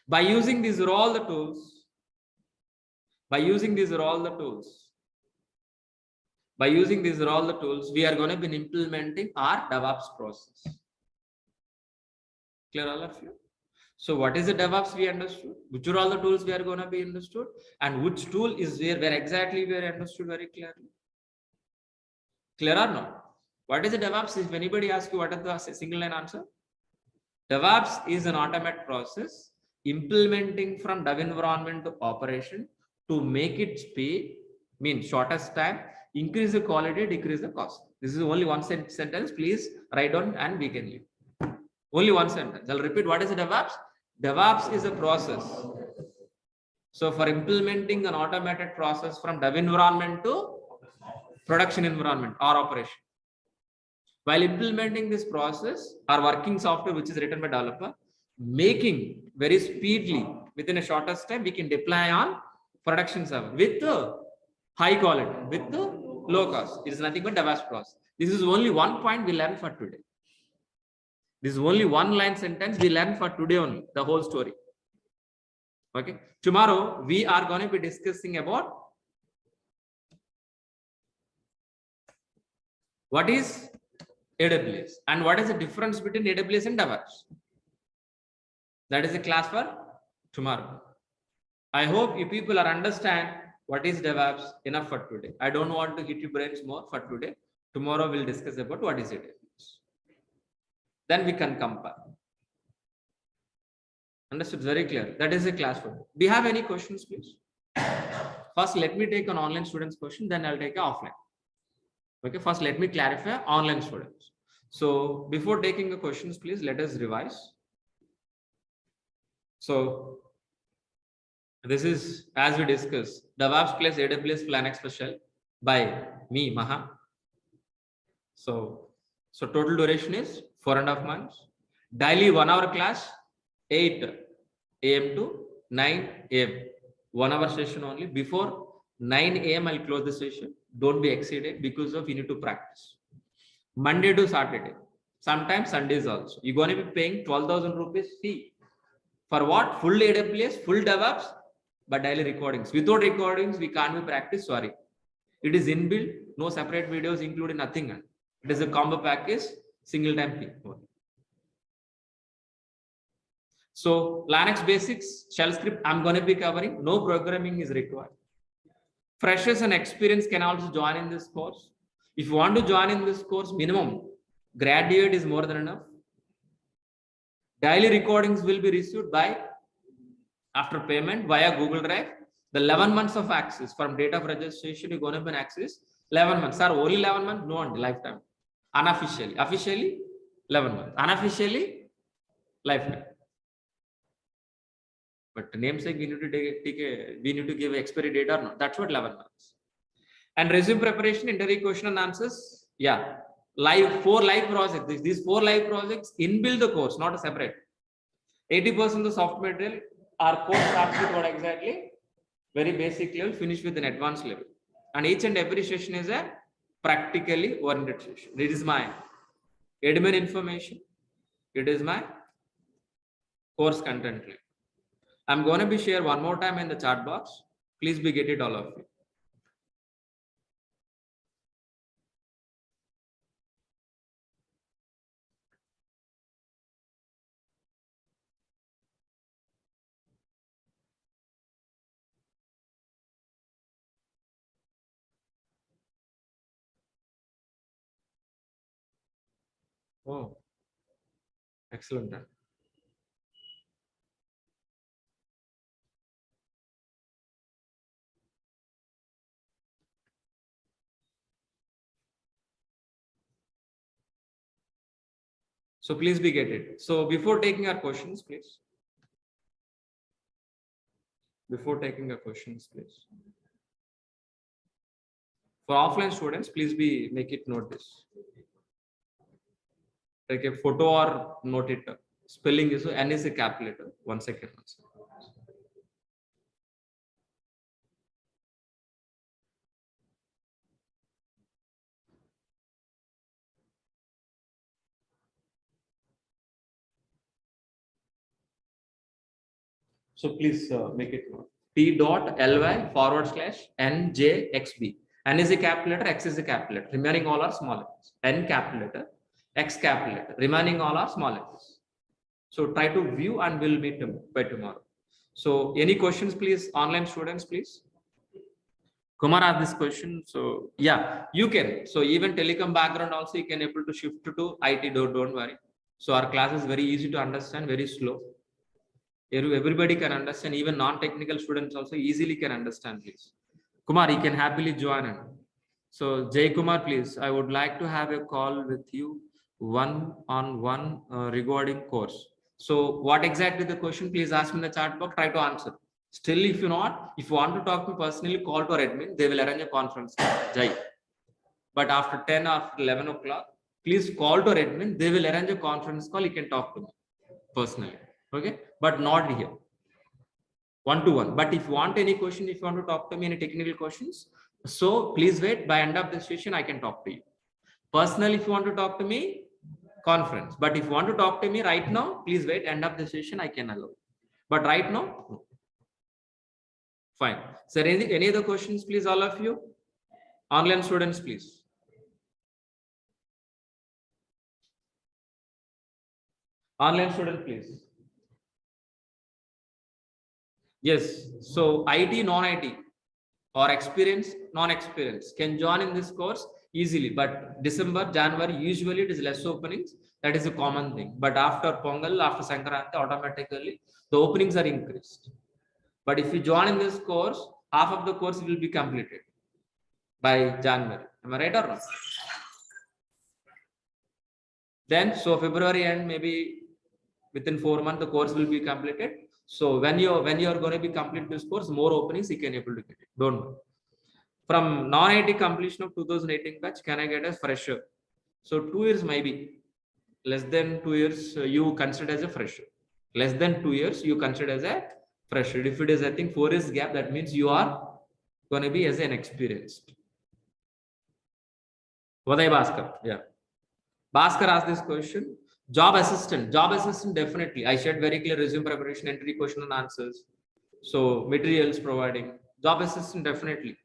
By using these are all the tools, we are going to be implementing our DevOps process. Clear all of you? So what is the DevOps we understood? Which are all the tools we are going to be understood? And which tool is where exactly we are understood very clearly? Clear or not? What is the DevOps? If anybody asks you what is the single line answer? DevOps is an automated process implementing from dev environment to operation to make it speed, means shortest time, increase the quality, decrease the cost. This is only one sentence. Please write down and we can leave. Only one sentence. I'll repeat. What is the DevOps? DevOps is a process. So for implementing an automated process from dev environment to production environment or operation. While implementing this process, our working software, which is written by developer, making very speedily within a shortest time, we can deploy on production server with high quality, with low cost. It is nothing but DevOps process. This is only one point we learned for today. This is only one line sentence we learned for today only, the whole story. Okay. Tomorrow we are going to be discussing about what is AWS and what is the difference between AWS and DevOps. That is a class for tomorrow. I hope you people are understand what is DevOps enough for today. I don't want to hit your brains more for today. Tomorrow we'll discuss about what is AWS. Then we can compare. Understood? Very clear. That is a class for. Do you have any questions, please? First, let me take an online student's question, then I'll take an offline. Okay, first let me clarify online students. So before taking the questions, please let us revise. So this is, as we discussed, DevOps plus AWS Linux special by me, Maha. So total duration is 4.5 months. Daily 1 hour class, 8 a.m. to 9 a.m. 1 hour session only. Before 9 a.m. I'll close the session. Don't be exceeded because of you need to practice. Monday to Saturday. Sometimes Sundays also. You're going to be paying 12,000 rupees fee. For what? Full AWS, full DevOps, but daily recordings. Without recordings, we can't be practice. Sorry. It is inbuilt, no separate videos included, nothing. It is a combo package, single time fee. So Linux basics, shell script, I'm going to be covering. No programming is required. Freshers and experience can also join in this course. If you want to join in this course, minimum graduate is more than enough. Daily recordings will be received by after payment via Google Drive. The 11 months of access from date of registration, you're going to be an access 11 months. Sir, only 11 months? No, on lifetime. Unofficially. Officially, 11 months. Unofficially, lifetime. But namesake, we need to give expiry date or not. That's what 11 months. And resume preparation, interview question and answers. Yeah. Four live projects. These 4 live projects inbuilt the course, not a separate. 80% of the software material, our course starts with what exactly? Very basic level, finish with an advanced level. And each and every session is a practically oriented session. It is my admin information. It is my course content link. I'm going to be share one more time in the chat box. Please be get it, all of you. Oh, excellent. So please be get it. So before taking our questions, please. Before taking our questions, please. For offline students, please be make it note this. Take a photo or note it. Spelling is N is a capital letter. 1 second. So please make it note. T.ly/NJXB. N is a capital letter, X is a capital letter. Remaining all are small letters. N capital letter, X capital letter. Remaining all are small letters. So try to view and we'll meet by tomorrow. So any questions, please, online students, please. Kumar asked this question. So yeah, you can. So even telecom background also you can able to shift to IT. Don't worry. So our class is very easy to understand, very slow. Everybody can understand, even non-technical students also easily can understand, please. Kumar, you can happily join in. So Jay Kumar, please, I would like to have a call with you one-on-one regarding course. So what exactly the question, please ask me in the chat box, try to answer. Still, if you want to talk to me personally, call to our admin, they will arrange a conference, Jay. But after 10 or 11 o'clock, please call to our admin, they will arrange a conference call, you can talk to me personally. Okay, but not here, one-to-one. But if you want any question, if you want to talk to me any technical questions, so please wait. By end of the session, I can talk to you personally. If you want to talk to me, conference. But if you want to talk to me right now, please wait. End of the session, I can allow. But right now, no. Fine. So any other questions, please, all of you? Online students, please. Online student, please. Yes. So IT, non-IT or experience, non-experience can join in this course easily. But December, January, usually it is less openings. That is a common thing. But after Pongal, after Sankranti, automatically the openings are increased. But if you join in this course, half of the course will be completed by January. Am I right or not? Then, so February end, maybe within 4 months, the course will be completed. So when you are going to be complete this course, more openings you can able to get it. Don't worry. From non-IT completion of 2018 batch, can I get a fresher? So 2 years maybe. Less than 2 years you consider as a fresher. Less than 2 years you consider as a fresher. If it is, I think, 4 years gap, that means you are going to be as an experienced. Vaday Bhaskar. Yeah. Bhaskar asked this question. Job assistant. Job assistant, definitely. I shared very clear resume preparation, entry, question and answers. So materials providing. Job assistant, definitely.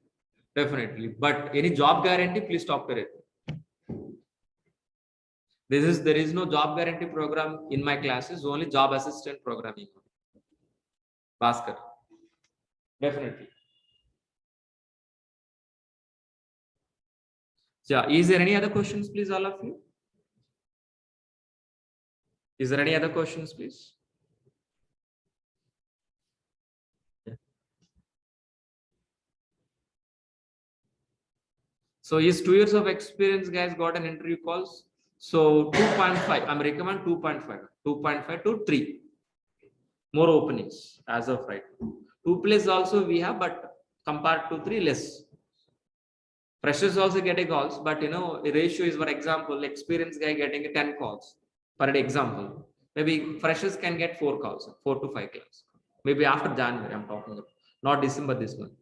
Definitely. But any job guarantee, please talk to it. There is no job guarantee program in my classes, only job assistant programming. Bhaskar. Definitely. Yeah. Is there any other questions, please, all of you? Is there any other questions, please? Yeah. So is 2 years of experience, guys, got an interview calls? So 2.5. I'm recommend 2.5. 2.5 to 3. More openings as of right now. 2 places also we have, but compared to 3, less. Freshers also getting calls, but the ratio is, for example, experienced guy getting 10 calls per example. Maybe freshers can get 4 calls, 4 to 5 calls. Maybe after January, I'm talking about, not December this month.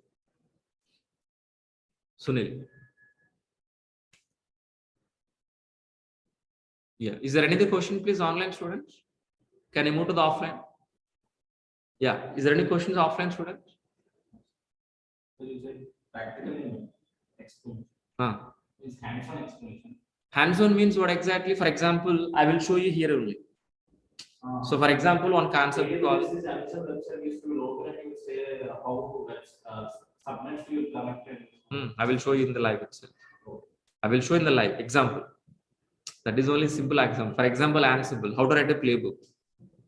Sunil. Yeah. Is there any other question, please, online students? Can I move to the offline? Yeah. Is there any questions, offline students? So you said practical explanation. Is hands-on explanation. Hands-on means what exactly? For example, I will show you here only. So, for example, one concept called. This website used to open and you say how subnets you connected. I will show you in the live itself. I will show in the live example. That is only simple example. For example, Ansible, how to write a playbook,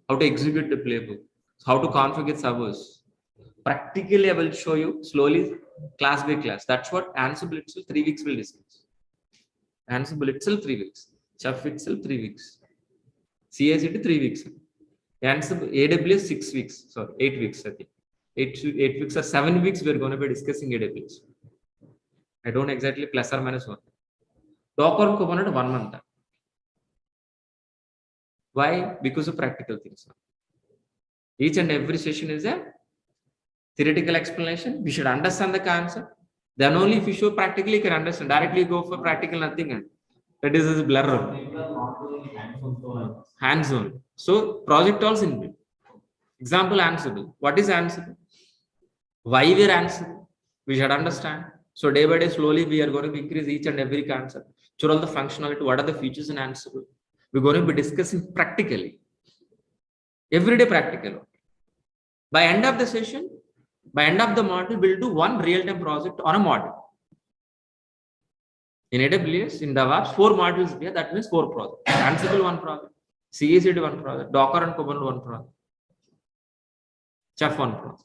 how to execute the playbook, how to configure servers. Practically, I will show you slowly, class by class. That's what Ansible itself 3 weeks will discuss. Ansible itself 3 weeks. Chef itself 3 weeks. CICD 3 weeks. Ansible AWS 6 weeks. Sorry, 8 weeks. I think 8 weeks or 7 weeks. We're going to be discussing AWS. I don't exactly plus or minus 1. Docker and Kubernetes 1 month. Why? Because of practical things. Each and every session is a theoretical explanation. We should understand the concept. Then only if you show practically, you can understand. Directly go for practical, nothing. That is a blur. Hands-on. So project also in example, Ansible. What is Ansible? Why we are Ansible? We should understand. So day by day, slowly we are going to increase each and every concept. Show all the functionality. What are the features in Ansible? We're going to be discussing practically. Everyday practical. By end of the session, by end of the module, we'll do one real-time project on a module. In AWS, in DEVOPS, 4 modules here. That means 4 projects. Ansible 1 project, CICD 1 project, Docker and Kubernetes 1 project, Chef 1 project.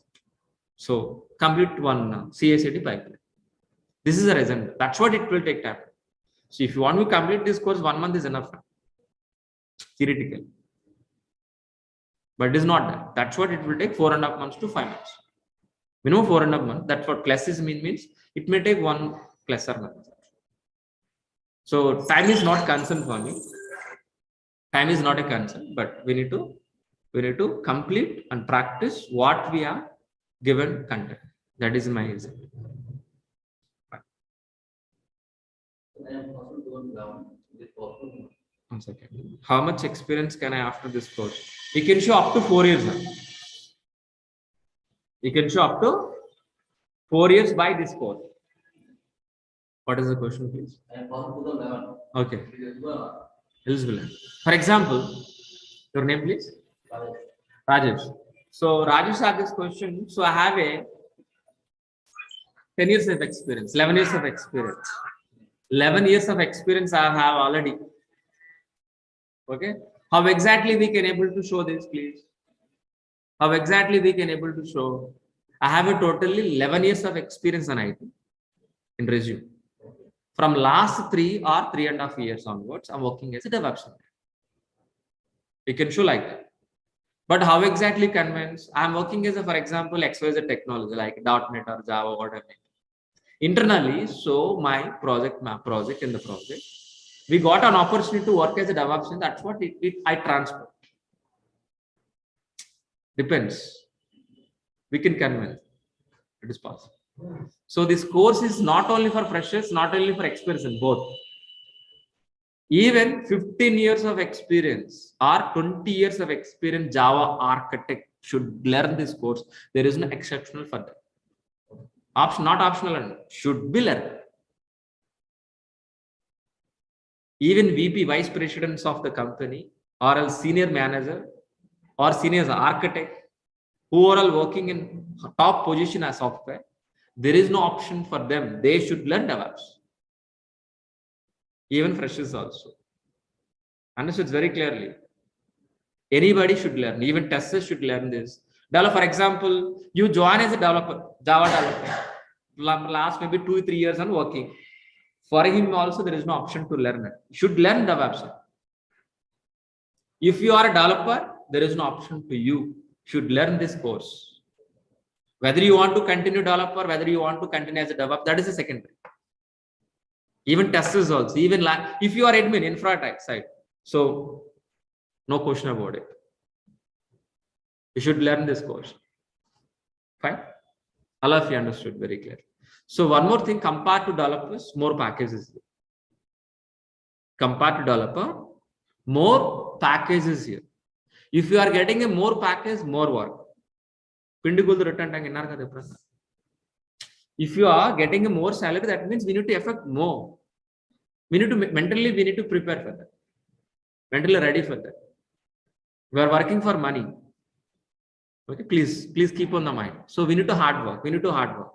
So complete 1 CICD pipeline. This is a reason. That's what it will take time. So if you want to complete this course, 1 month is enough. Theoretically. But it is not that. That's what it will take 4.5 months to 5 months. Minimum 4.5 months. That's what classes means. It may take 1 class or month. So time is not concern for me. Time is not a concern, but we need to complete and practice what we are given content. That is my reason. One second. How much experience can I after this course? You can show up to 4 years. You can show up to 4 years by this course. What is the question, please? Okay. Eligible. For example, your name, please? Rajesh. So Rajesh asked this question. So I have a 10 years of experience, 11 years of experience. 11 years of experience I have already. Okay. How exactly we can able to show this, please? How exactly we can able to show? I have a totally 11 years of experience on IT in resume. From last 3 or 3.5 years onwards, I'm working as a DevOps. You can show like that. But how exactly convince? I'm working as a, for example, XYZ technology like .NET or Java, whatever. Internally, so my project in the project, we got an opportunity to work as a DevOps, and that's what I transfer. Depends. We can convince. It is possible. So this course is not only for freshers, not only for experts, both. Even 15 years of experience or 20 years of experience Java architect should learn this course. There is no exceptional for that. Not optional, should be learned. Even VP, vice presidents of the company, or a senior manager, or senior architect, who are all working in top position as software, there is no option for them. They should learn DevOps. Even freshers also. Understood very clearly. Anybody should learn. Even testers should learn this. For example, you join as a developer, Java developer. Last maybe 2-3 years on working. For him also, there is no option to learn it. You should learn DevOps. If you are a developer, there is no option to you. Should learn this course. Whether you want to continue developer, whether you want to continue as a DevOps, that is a secondary. Even testers also. Even if you are admin, infra side. So no question about it. You should learn this course. Fine. All of you understood very clearly. So one more thing, compared to developers, more packages. Compared to developer, more packages here. If you are getting a more package, more work. If you are getting a more salary, that means we need to affect more. We need to mentally, we need to prepare for that. Mentally ready for that. We are working for money. Okay, please keep on the mind. So we need to hard work. We need to hard work.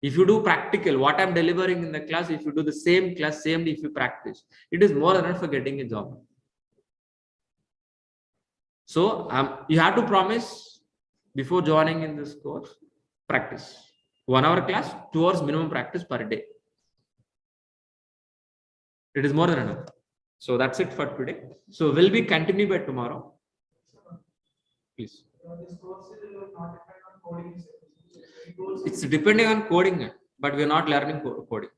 If you do practical, what I'm delivering in the class, if you do the same class, same if you practice, it is more than enough for getting a job. So you have to promise before joining in this course, practice. 1 hour class, 2 hours minimum practice per day. It is more than enough. So that's it for today. So will we continue by tomorrow? Please. This course is not dependent on coding. It's depending on coding, but we are not learning coding.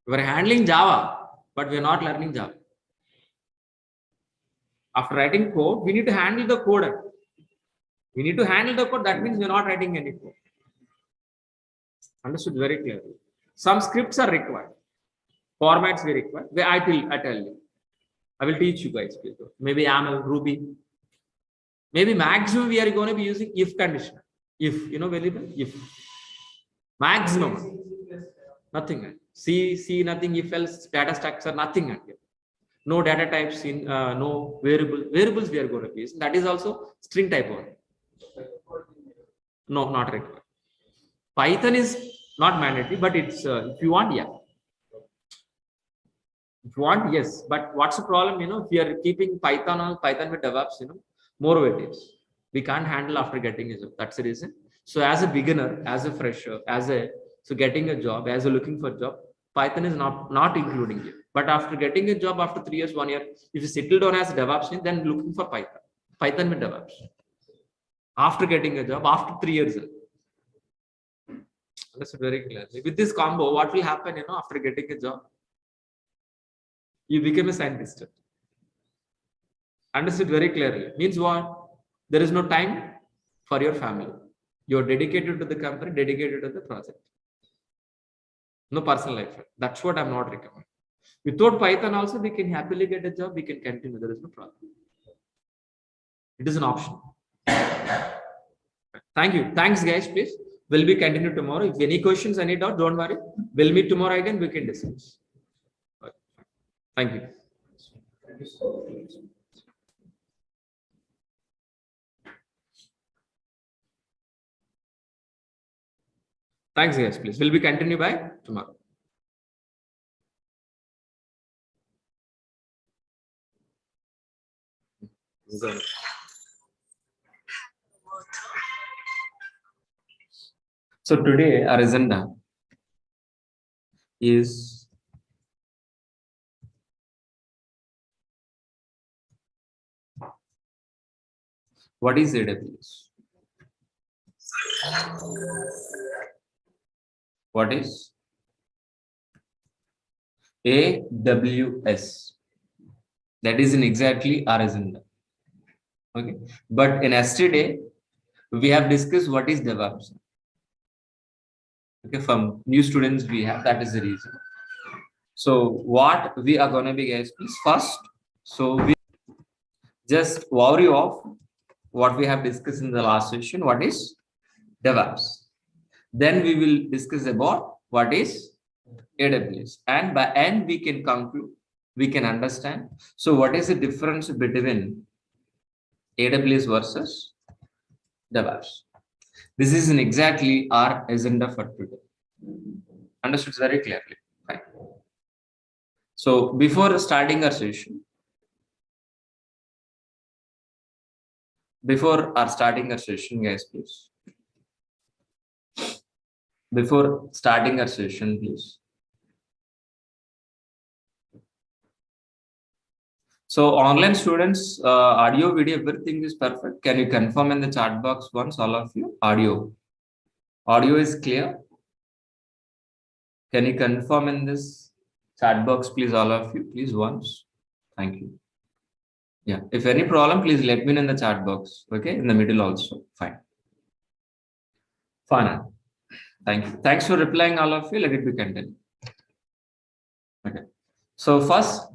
We are handling Java, but we are not learning Java. After writing code, we need to handle the code. We need to handle the code. That means we are not writing any code. Understood very clearly. Some scripts are required. Formats we require. I tell you. I will teach you guys. Maybe YAML, Ruby. Maybe maximum we are going to be using if conditional. If, variable, if. Maximum. Nothing. C, nothing, if else, data structure, nothing. No data types in, no variables we are going to use. That is also string type one. No, not required. Python is not mandatory, but it's, if you want, yeah. If you want, yes. But what's the problem, if you are keeping Python with DevOps, more weightage. We can't handle after getting a job. That's the reason. So as a beginner, as a fresher, so getting a job, as a looking for a job, Python is not including you. But after getting a job after 3 years, 1 year, if you settle down as a DevOps, then looking for Python with DevOps. After getting a job, after 3 years. That's very clear. With this combo, what will happen, after getting a job? You become a scientist. Understood very clearly. Means what? There is no time for your family. You're dedicated to the company, dedicated to the project. No personal life. That's what I'm not recommending. Without Python also, we can happily get a job. We can continue. There is no problem. It is an option. Thank you. Thanks, guys. Please. Will be continue tomorrow. If any questions, any doubt, don't worry. We'll meet tomorrow again. We can discuss. Okay. Thank you. Thank you so much. Thanks, guys. Please. Will be continue by tomorrow. So today our agenda is What is AWS? What is AWS? That is in exactly our agenda. Okay, but in yesterday we have discussed what is DevOps. Okay, from new students we have, that is the reason. So what we are going to be, guys, please first, so we just worry of what we have discussed in the last session, what is DevOps. Then we will discuss about what is AWS, and by end we can conclude, we can understand. So what is the difference between AWS versus DevOps? This is in exactly our agenda for today. Understood very clearly. Fine. So before starting our session, guys, please. Before starting our session, please. So online students, audio, video, everything is perfect. Can you confirm in the chat box once, all of you? Audio is clear. Can you confirm in this chat box, please, all of you, please, once. Thank you. Yeah, if any problem, please let me know in the chat box. Okay, in the middle also. Fine. Fine. Thank you. Thanks for replying, all of you. Let it be continued. Okay. So first,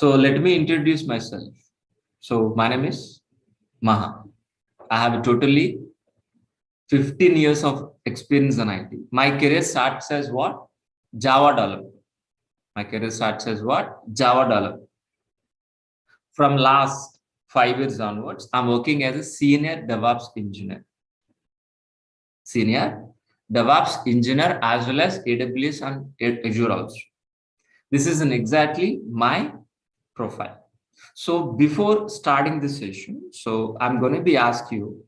let me introduce myself. So my name is Maha. I have totally 15 years of experience in IT. My career starts as what? Java developer. My career starts as what? Java developer. From last 5 years onwards, I'm working as a senior DevOps engineer. Senior DevOps engineer as well as AWS and Azure also. This is exactly my profile. So before starting this session, so I'm going to be asking you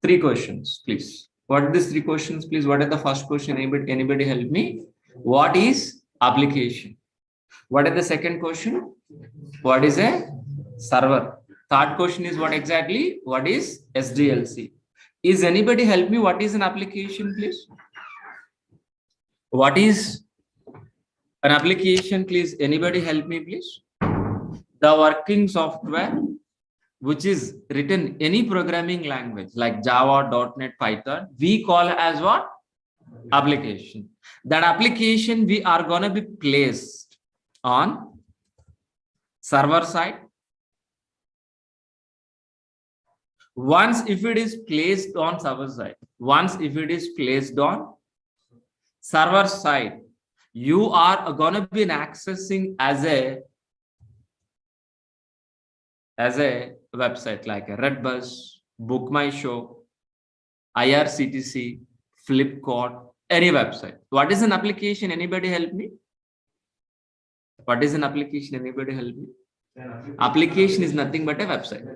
3 questions, please. What are these 3 questions, please? What are the first question? Anybody help me? What is application? What is the second question? What is a server? Third question is what exactly? What is SDLC? Is anybody help me? What is an application, please? What is an application, please? Anybody help me, please? The working software which is written any programming language like Java, .NET, Python, we call as what? Application. That application we are going to be placed on server side. Once if it is placed on server side, you are going to be accessing as a website like a Redbus, Book My Show, IRCTC, Flipkart, any website. What is an application? Anybody help me? What is an application? Anybody help me? Application is nothing but a website.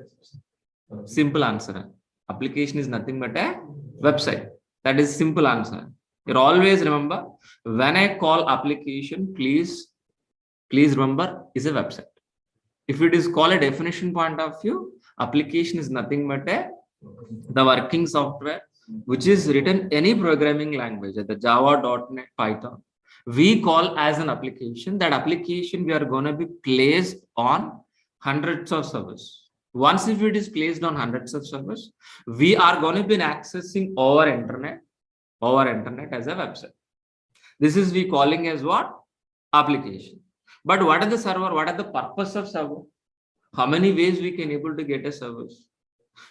Simple answer. Application is nothing but a website. That is simple answer. You always remember, when I call application, please remember, is a website. If it is called a definition point of view, application is nothing but the working software which is written any programming language, the Java, .NET, Python, we call as an application. That application we are going to be placed on hundreds of servers. Once if it is placed on hundreds of servers, we are going to be accessing over internet as a website. This is we calling as what? Application. But what are the server? What are the purpose of server? How many ways we can able to get a service?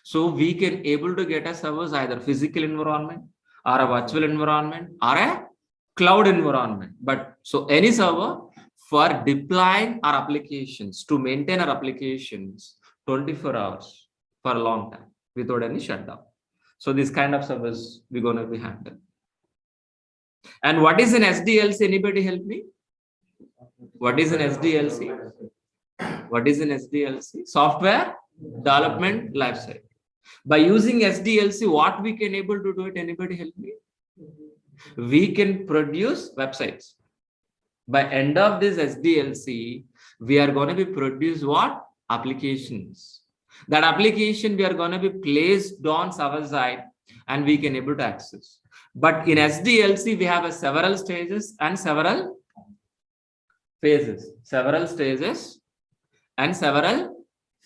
So we can able to get a service either physical environment or a virtual environment or a cloud environment. But so any server for deploying our applications, to maintain our applications 24 hours for a long time without any shutdown. So this kind of service we're going to be handling. And what is an SDLC? Anybody help me? What is an SDLC? What is an SDLC? Software Development Lifecycle. By using SDLC, what we can able to do it? Anybody help me? We can produce websites. By end of this SDLC, we are going to be produce what? Applications. That application we are going to be placed on server side and we can able to access. But in SDLC, we have a several stages and several phases. Several stages and several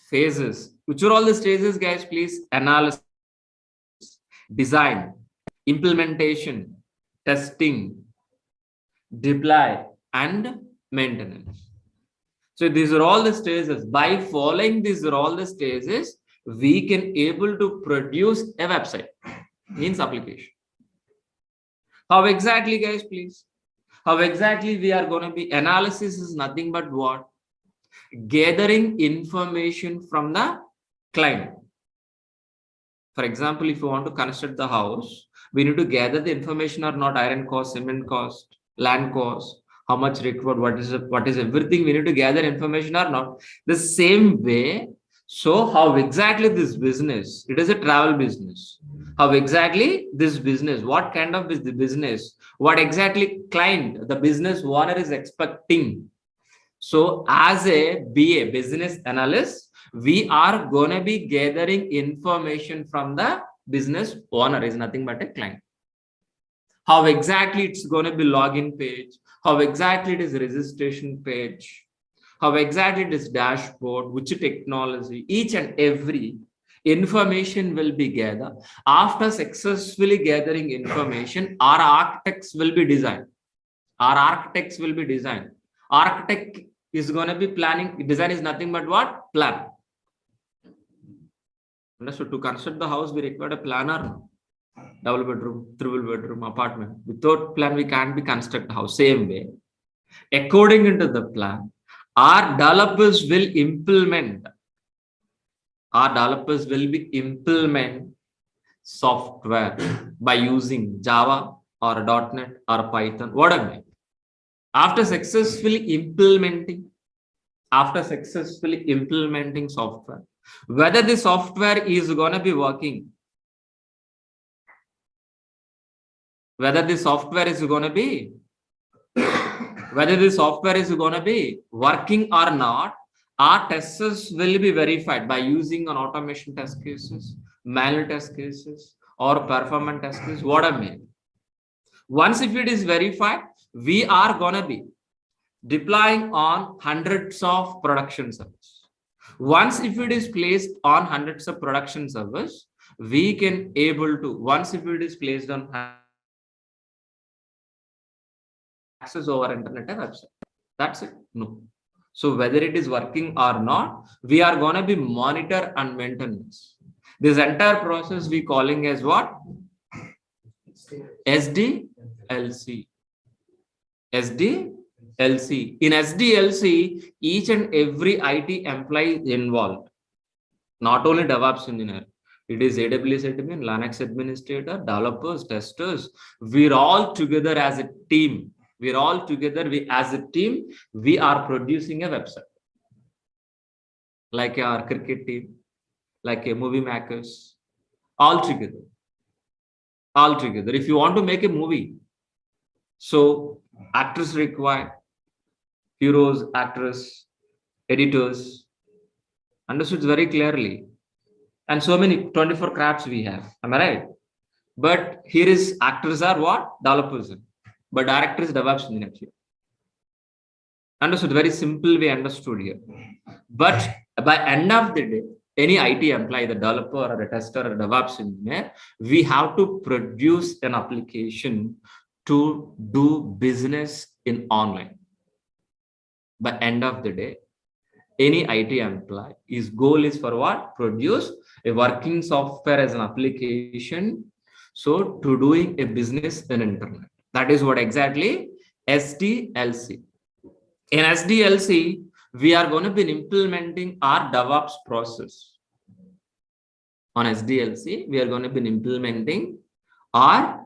phases. Which are all the stages, guys? Please, analysis, design, implementation, testing, deploy, and maintenance. So these are all the stages. By following these are all the stages, we can able to produce a website, means application. How exactly, guys, please? How exactly we are going to be? Analysis is nothing but what? Gathering information from the client. For example, if you want to construct the house, we need to gather the information or not, iron cost, cement cost, land cost, how much required, what is everything. We need to gather information or not. The same way. So how exactly this business? It is a travel business. How exactly this business? What kind of is the business? What exactly client, the business owner is expecting? So as a BA, business analyst, we are going to be gathering information from the business owner, is nothing but a client. How exactly it's going to be login page, how exactly it is registration page, how exactly it is dashboard, which technology, each and every information will be gathered. After successfully gathering information, our architects will be designed. Our architects will be designed. Architect is going to be planning. Design is nothing but what? Plan. So to construct the house, we require a planner. Double bedroom, triple bedroom, apartment. Without plan, we can't be construct the house. Same way, according into the plan, our developers will implement. Our developers will be implement software by using Java or .NET or Python, whatever. After successfully implementing software, whether the software is going to be working, whether the software is going to be working or not, our testers will be verified by using an automation test cases, manual test cases, or performance test cases, whatever. Once if it is verified, we are going to be deploying on hundreds of production servers. Once if it is placed on hundreds of production servers, we can able to, once if it is placed on access over internet and website. That's it. No. So whether it is working or not, we are going to be monitor and maintenance. This entire process we calling as what? SDLC. SDLC. In SDLC, each and every IT employee is involved. Not only DevOps engineer. It is AWS admin, Linux administrator, developers, testers. We're all together as a team. We're all together. As a team, we are producing a website. Like our cricket team, like a movie makers, all together. All together. If you want to make a movie, so actors required, heroes, actors, editors, understood very clearly. And so many 24 crafts we have. Am I right? But here is actors are what? Developers. But director is DevOps engineer here. Understood? Very simple way understood here. But by end of the day, any IT employee, the developer or a tester or a DevOps engineer, we have to produce an application to do business in online. By end of the day, any IT employee, his goal is for what? Produce a working software as an application. So to doing a business in internet. That is what exactly SDLC. In SDLC, we are going to be implementing our DevOps process. On SDLC, we are going to be implementing our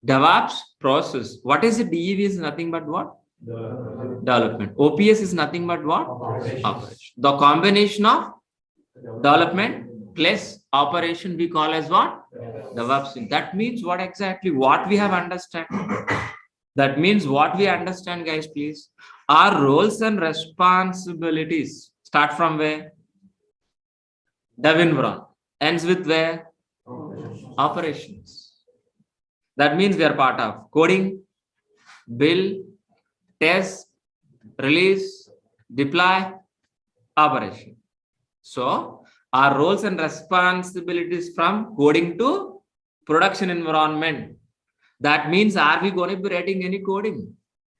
DevOps process. What is the DEV is nothing but what? Development. OPS is nothing but what? Operation. The combination of development plus operation we call as what? DevOps. That means what exactly? What we have understand? That means what we understand, guys, please. Our roles and responsibilities start from where? Dev environment. Ends with where? Operations. That means we are part of coding, build, test, release, deploy, operation. So our roles and responsibilities from coding to production environment. That means, are we going to be writing any coding?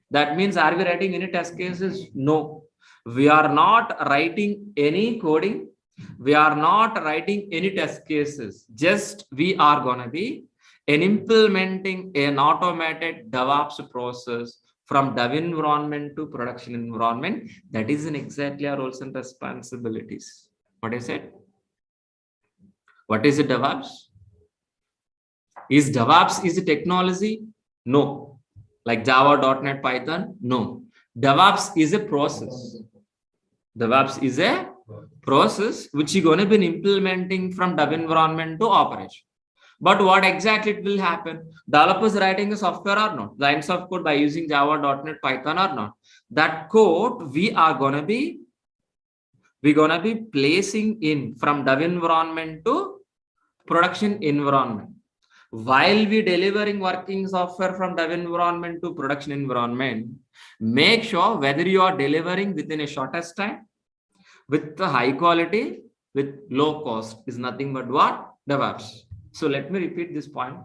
That means, are we writing any test cases? No, we are not writing any coding. We are not writing any test cases. Just we are going to be implementing an automated DevOps process from dev environment to production environment. That is exactly our roles and responsibilities. What I said? What is a DevOps? Is DevOps is a technology? No. Like Java, .NET, Python? No. DevOps is a process. DevOps is a process which you're going to be implementing from dev environment to operation. But what exactly it will happen? Developers writing the software or not? Lines of code by using Java, .NET, Python or not? That code we're gonna be placing in from dev environment to production environment. While we delivering working software from dev environment to production environment, make sure whether you are delivering within a shortest time, with the high quality, with low cost is nothing but what? DevOps. So let me repeat this point.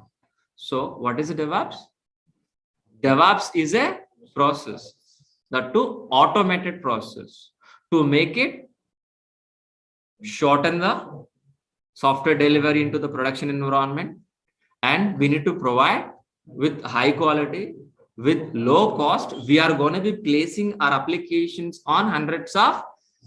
So what is a DevOps? DevOps is a process, that to automated process to make it shorten the software delivery into the production environment, and we need to provide with high quality, with low cost. We are going to be placing our applications on hundreds of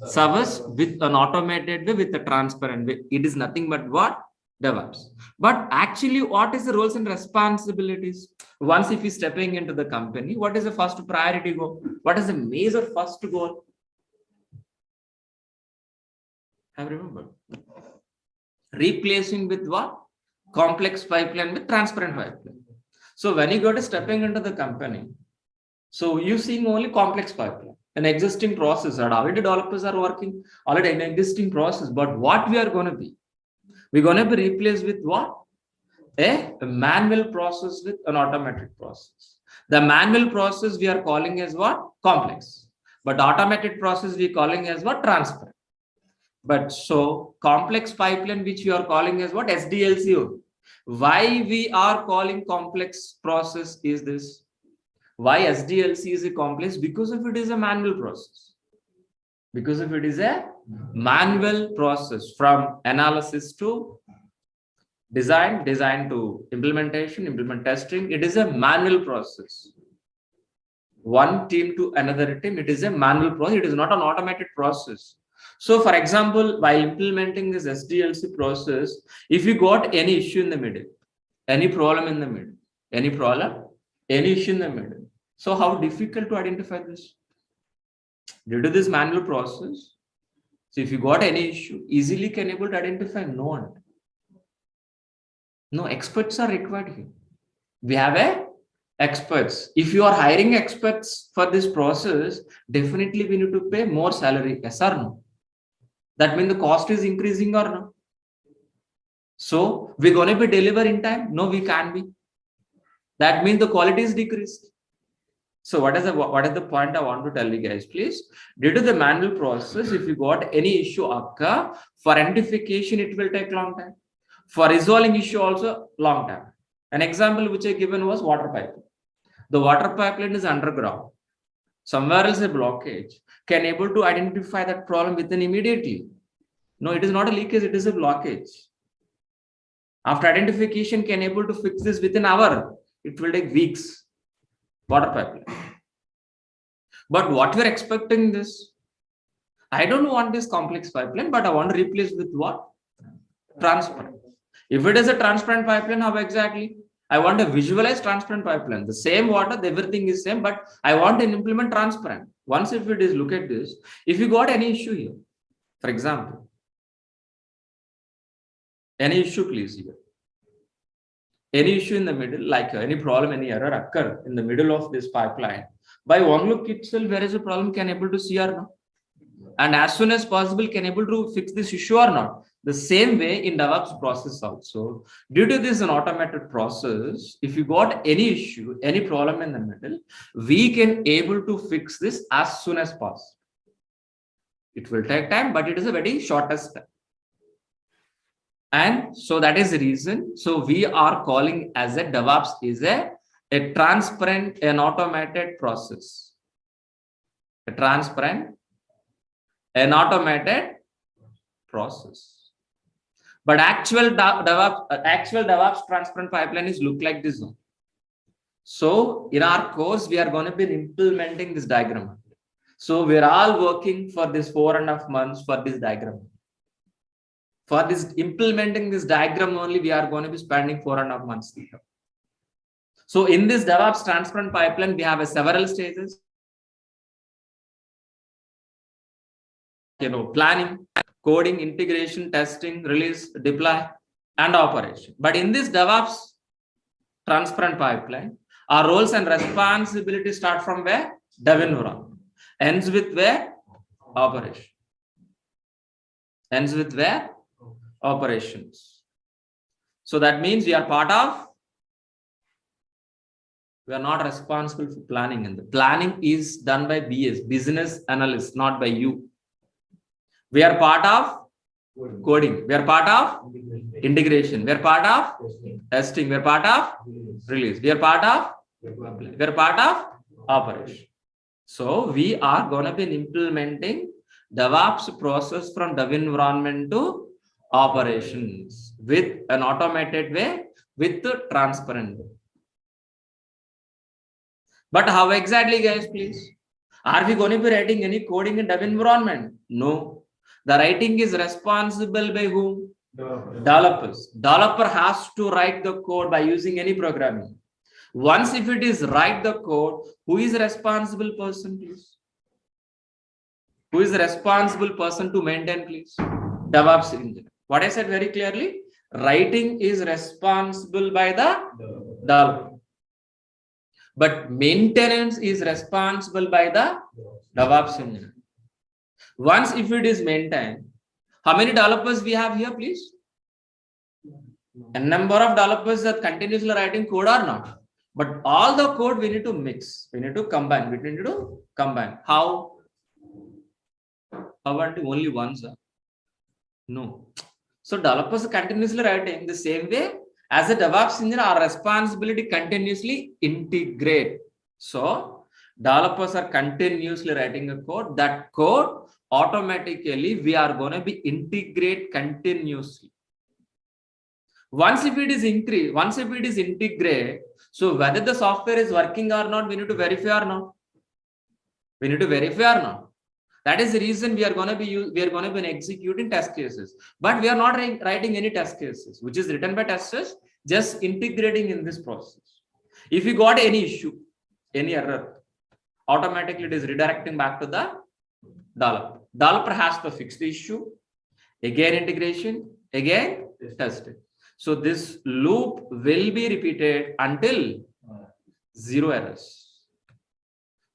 servers with an automated way, with a transparent way. It is nothing but what? DevOps. But actually, what is the roles and responsibilities? Once if you're stepping into the company, what is the first priority goal? What is the major first goal? Have remembered? Replacing with what? Complex pipeline with transparent pipeline. So when you go to stepping into the company, so you seeing only complex pipeline, an existing process that already developers are working, already an existing process. But what we are going to be? We're going to be replaced with what? A manual process with an automated process. The manual process we are calling as what? Complex. But automated process we are calling as what? Transparent. But so complex pipeline, which we are calling as what? SDLC. Why we are calling complex process is this? Why SDLC is a complex? Because of it is a manual process. Because if it is a manual process from analysis to design to implementation, implement testing, it is a manual process. One team to another team, it is a manual process. It is not an automated process. So for example, while implementing this SDLC process, if you got any issue in the middle, any problem in the middle, any issue in the middle. So how difficult to identify this? Due to this manual process, so if you got any issue, easily can able to identify? No experts are required here. We have experts. If you are hiring experts for this process, definitely we need to pay more salary. Yes or no? That means the cost is increasing or no? So we're going to be deliver in time? No, we can't be. That means the quality is decreased. So what is the point I want to tell you guys, please? Due to the manual process, if you got any issue occur, for identification, it will take long time. For resolving issue also long time. An example which I given was water pipeline. The water pipeline is underground. Somewhere else a blockage. Can able to identify that problem within immediately? No, it is not a leakage, it is a blockage. After identification, can able to fix this within an hour. It will take weeks. Water pipeline. But what we're expecting this? I don't want this complex pipeline, but I want to replace with what? Transparent. If it is a transparent pipeline, how exactly? I want to visualize transparent pipeline. The same water, everything is same, but I want to implement transparent. Once if it is, look at this. If you got any issue here, for example, any issue please here. any issue in the middle, like any problem, any error occur in the middle of this pipeline, by one look itself, where is the problem, can able to see or not? And as soon as possible, can able to fix this issue or not? The same way in DevOps process also. Due to this an automated process, if you got any issue, any problem in the middle, we can able to fix this as soon as possible. It will take time, but it is a very shortest time. And so that is the reason. So we are calling as a DevOps is a transparent and automated process. A transparent and automated process. But actual DevOps transparent pipeline is look like this one. So in our course, we are going to be implementing this diagram. So we're all working for this 4.5 months for this diagram. For this implementing this diagram only, we are going to be spending 4.5 months. So in this DevOps transparent pipeline, we have several stages. Planning, coding, integration, testing, release, deploy, and operation. But in this DevOps transparent pipeline, our roles and responsibilities start from where? Dev environment. Ends with where? Operation. Ends with where? Operations. So that means we are part of, we are not responsible for planning, and the planning is done by BS, business analyst, not by you. We are part of coding, we are part of integration, we are part of testing, we are part of release, we are part of operation. So we are going to be implementing DevOps process from dev environment to operations with an automated way, with the transparent way. But how exactly, guys, please? Are we going to be writing any coding in dev environment? No. The writing is responsible by whom? Developers. Developer has to write the code by using any programming. Once if it is write the code, who is the responsible person, please? Who is the responsible person to maintain, please? DevOps engineer. What I said very clearly, writing is responsible by the developer. But maintenance is responsible by the DevOps engineer. Once if it is maintained, how many developers we have here, please? A number of developers are continuously writing code or not. But all the code we need to mix, we need to combine, we need to combine. How? Only one, sir? No. So developers are continuously writing the same way as a DevOps engineer, our responsibility continuously integrate. So developers are continuously writing a code. That code automatically we are going to be integrate continuously. Once if it is increase, once if it is integrate, so whether the software is working or not, we need to verify or not. We need to verify or not. That is the reason we are going to be executing test cases, but we are not writing any test cases, which is written by testers, just integrating in this process. If you got any issue, any error, automatically it is redirecting back to the developer. Developer has to fix the issue, again integration, again testing. So this loop will be repeated until zero errors.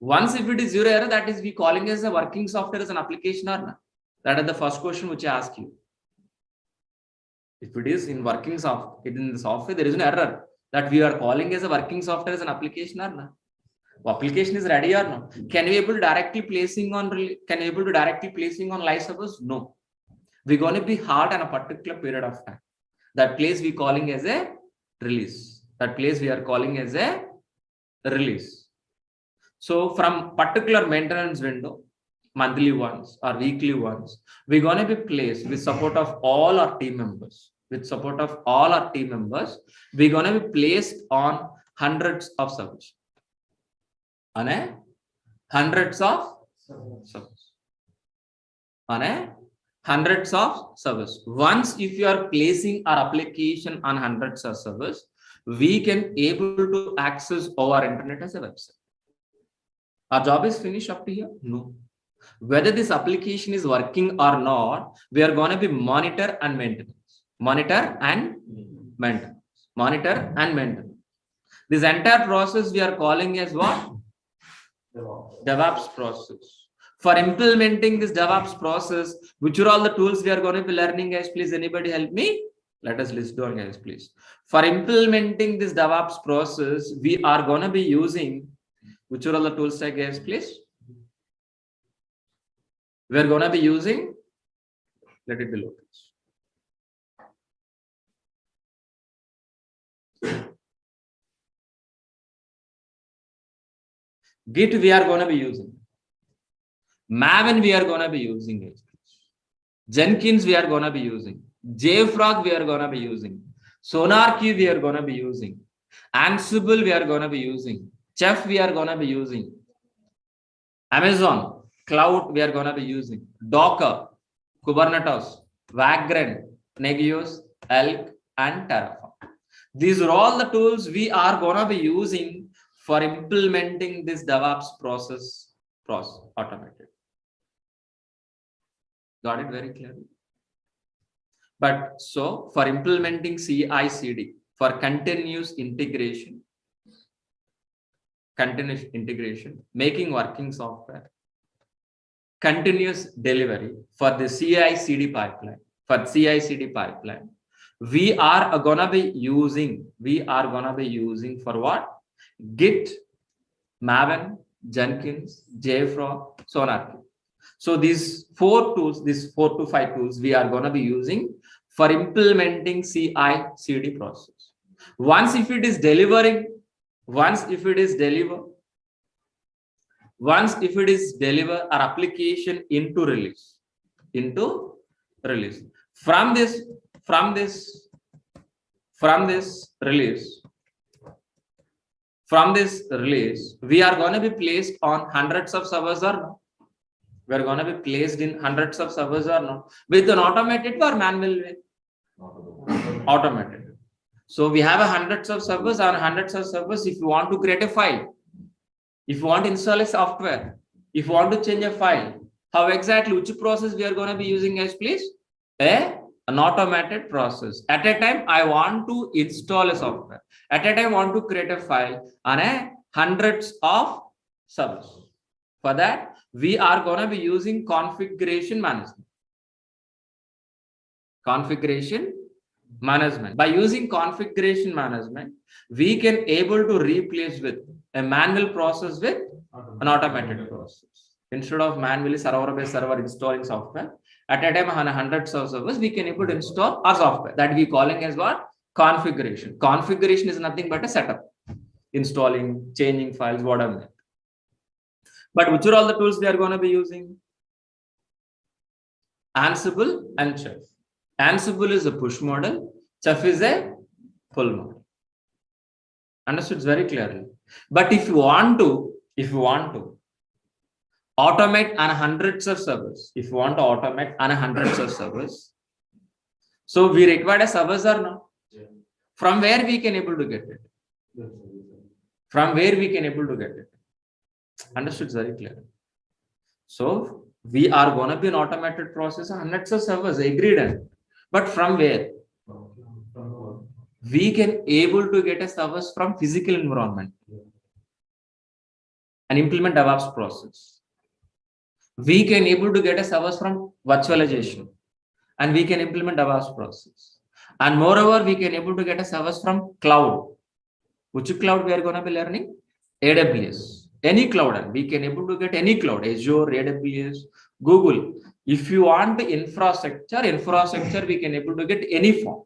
Once if it is zero error, that is we calling as a working software as an application or not. That is the first question which I ask you. If it is in working software, in the software, there is an error that we are calling as a working software as an application or not. Application is ready or not? Can we able to directly placing on live servers? No. We're going to be hard on a particular period of time. That place we calling as a release. That place we are calling as a release. So from particular maintenance window, monthly ones or weekly ones, we're going to be placed with support of all our team members. With support of all our team members, we're going to be placed on hundreds of servers. On a hundreds of servers. On a hundreds of servers. Once if you are placing our application on hundreds of servers, we can able to access our internet as a website. Our job is finished up to here? No. Whether this application is working or not, we are going to be monitor and maintenance. Monitor and maintenance. monitor and maintain. This entire process we are calling as what? DevOps process. For implementing this DevOps process, which are all the tools we are going to be learning, guys? Please, anybody help me? Let us list down, guys, please. For implementing this DevOps process, we are going to be using, which are all the tools, guys, please? We are going to be using, let it be low. Git we are going to be using. Maven we are going to be using. Jenkins we are going to be using. JFrog we are going to be using. SonarQube we are going to be using. Ansible we are going to be using. Chef we are going to be using. Amazon Cloud we are going to be using. Docker, Kubernetes, Vagrant, Negios, Elk, and Terraform. These are all the tools we are going to be using for implementing this DevOps process automated. Got it very clearly? But so for implementing CI/CD, for continuous integration, making working software, continuous delivery for the CI/CD pipeline, we are gonna be using for what? Git, Maven, Jenkins, JFrog, SonarQube. So these 4 to 5 tools we are going to be using for implementing CI/CD process. Once if it is deliver our application into release. From this release, we are going to be placed on hundreds of servers or no? We are going to be placed in hundreds of servers or no? With an automated or manual way? Automated. So we have hundreds of servers. On hundreds of servers, if you want to create a file, if you want to install a software, if you want to change a file, how exactly, which process we are going to be using, guys, please? An automated process. At a time, I want to install a software. At a time, I want to create a file on hundreds of servers. For that, we are going to be using configuration management. By using configuration management, we can able to replace with a manual process with an automated process. Instead of manually server by server installing software, at a time on hundreds of servers, we can able to install our software. That we calling as what? Configuration. Configuration is nothing but a setup. Installing, changing files, whatever. But which are all the tools we are going to be using? Ansible and Chef. Ansible is a push model. Chef is a pull model. Understood very clearly. But if you want to automate on hundreds of servers, so we require a servers or no? From where we can able to get it? Understood very clear. So we are going to be an automated process of hundreds of servers, agreed. But from where? We can able to get a servers from physical environment and implement DevOps process. We can able to get a servers from virtualization and we can implement DevOps process. And moreover, we can able to get a servers from cloud. Which cloud we are going to be learning? AWS. Any cloud, and we can able to get any cloud, Azure, AWS, Google. If you want the infrastructure, we can able to get any form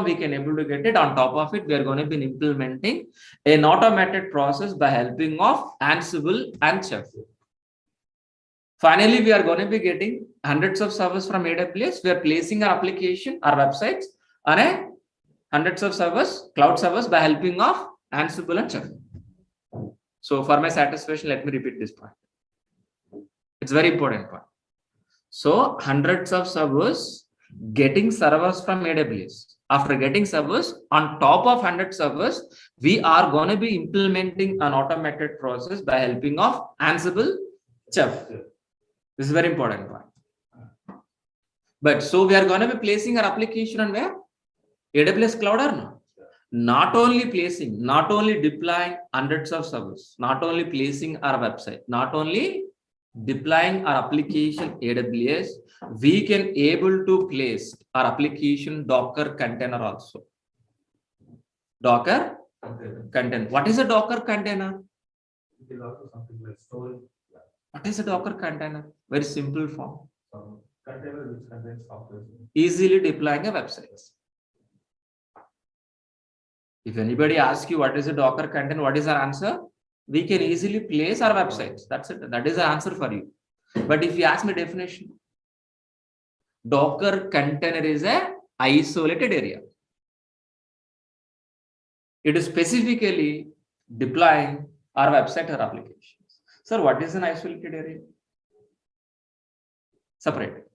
we can able to get it. On top of it, we are going to be implementing an automated process by helping of Ansible and Chef. Finally, we are going to be getting hundreds of servers from AWS. We are placing our application, our websites on hundreds of servers, cloud servers, by helping of Ansible and Chef. So for my satisfaction, let me repeat this point. It's very important point. So hundreds of servers, getting servers from AWS. After getting servers, on top of 100 servers, we are going to be implementing an automated process by helping of Ansible, Chef. This is very important point. But so we are going to be placing our application on where? AWS cloud or no? Not only placing, not only deploying hundreds of servers, not only placing our website, not only deploying our application AWS, we can able to place our application Docker container also. Docker container. What is a Docker container? It is also something like storage. What is a Docker container? Very simple form. Container which contains software. Easily deploying a website. If anybody asks you what is a Docker container, what is our answer? We can easily place our websites. That's it. That is the answer for you. But if you ask me definition, Docker container is a isolated area. It is specifically deploying our website or applications. Sir, what is an isolated area? Separate.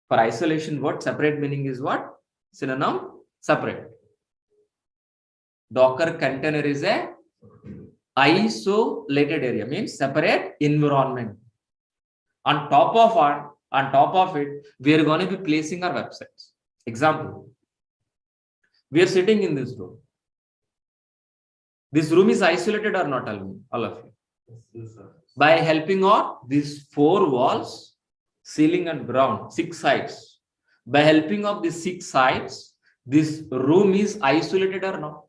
For isolation, what separate meaning is what? Synonym, separate. Docker container is a isolated area, means separate environment. On top of it, we are going to be placing our websites. Example, we are sitting in this room. This room is isolated or not, all of you? Yes, sir. By helping of these 4 walls, ceiling and ground, 6 sides. By helping of these 6 sides, this room is isolated or not?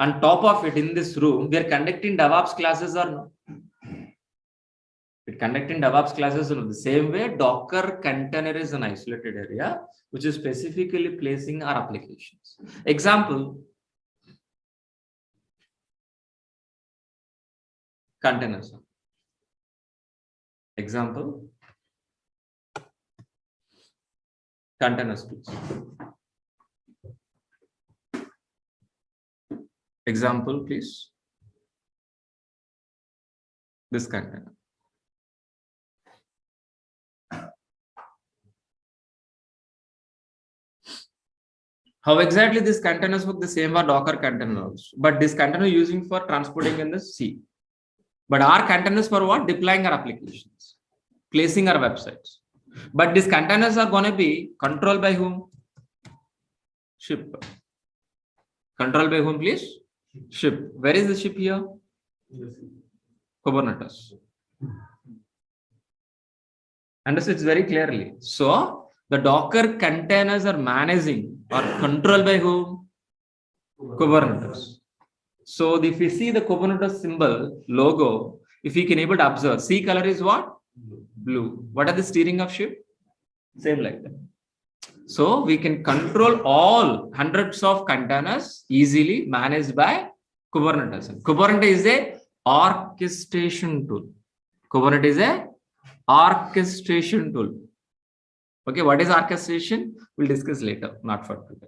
On top of it, in this room, we are conducting DEVOPS classes or not? We're conducting DEVOPS classes in the same way. Docker container is an isolated area, which is specifically placing our applications. Example, containers. Example, containers, please. Example, please. This container. How exactly these containers work? The same are Docker containers, but this container using for transporting in the sea. But our containers for what? Deploying our applications, placing our websites. But these containers are going to be controlled by whom? Ship. Controlled by whom, please? Ship. Where is the ship here? Yes. Kubernetes. Understood very clearly. So the Docker containers are managing or controlled by whom? Kubernetes. So if we see the Kubernetes symbol, logo, if we can able to observe, sea color is what? Blue. What are the steering of ship? Same like that. So we can control all hundreds of containers easily managed by Kubernetes. Kubernetes is a orchestration tool. Kubernetes is a orchestration tool. Okay, what is orchestration? We'll discuss later, not for today.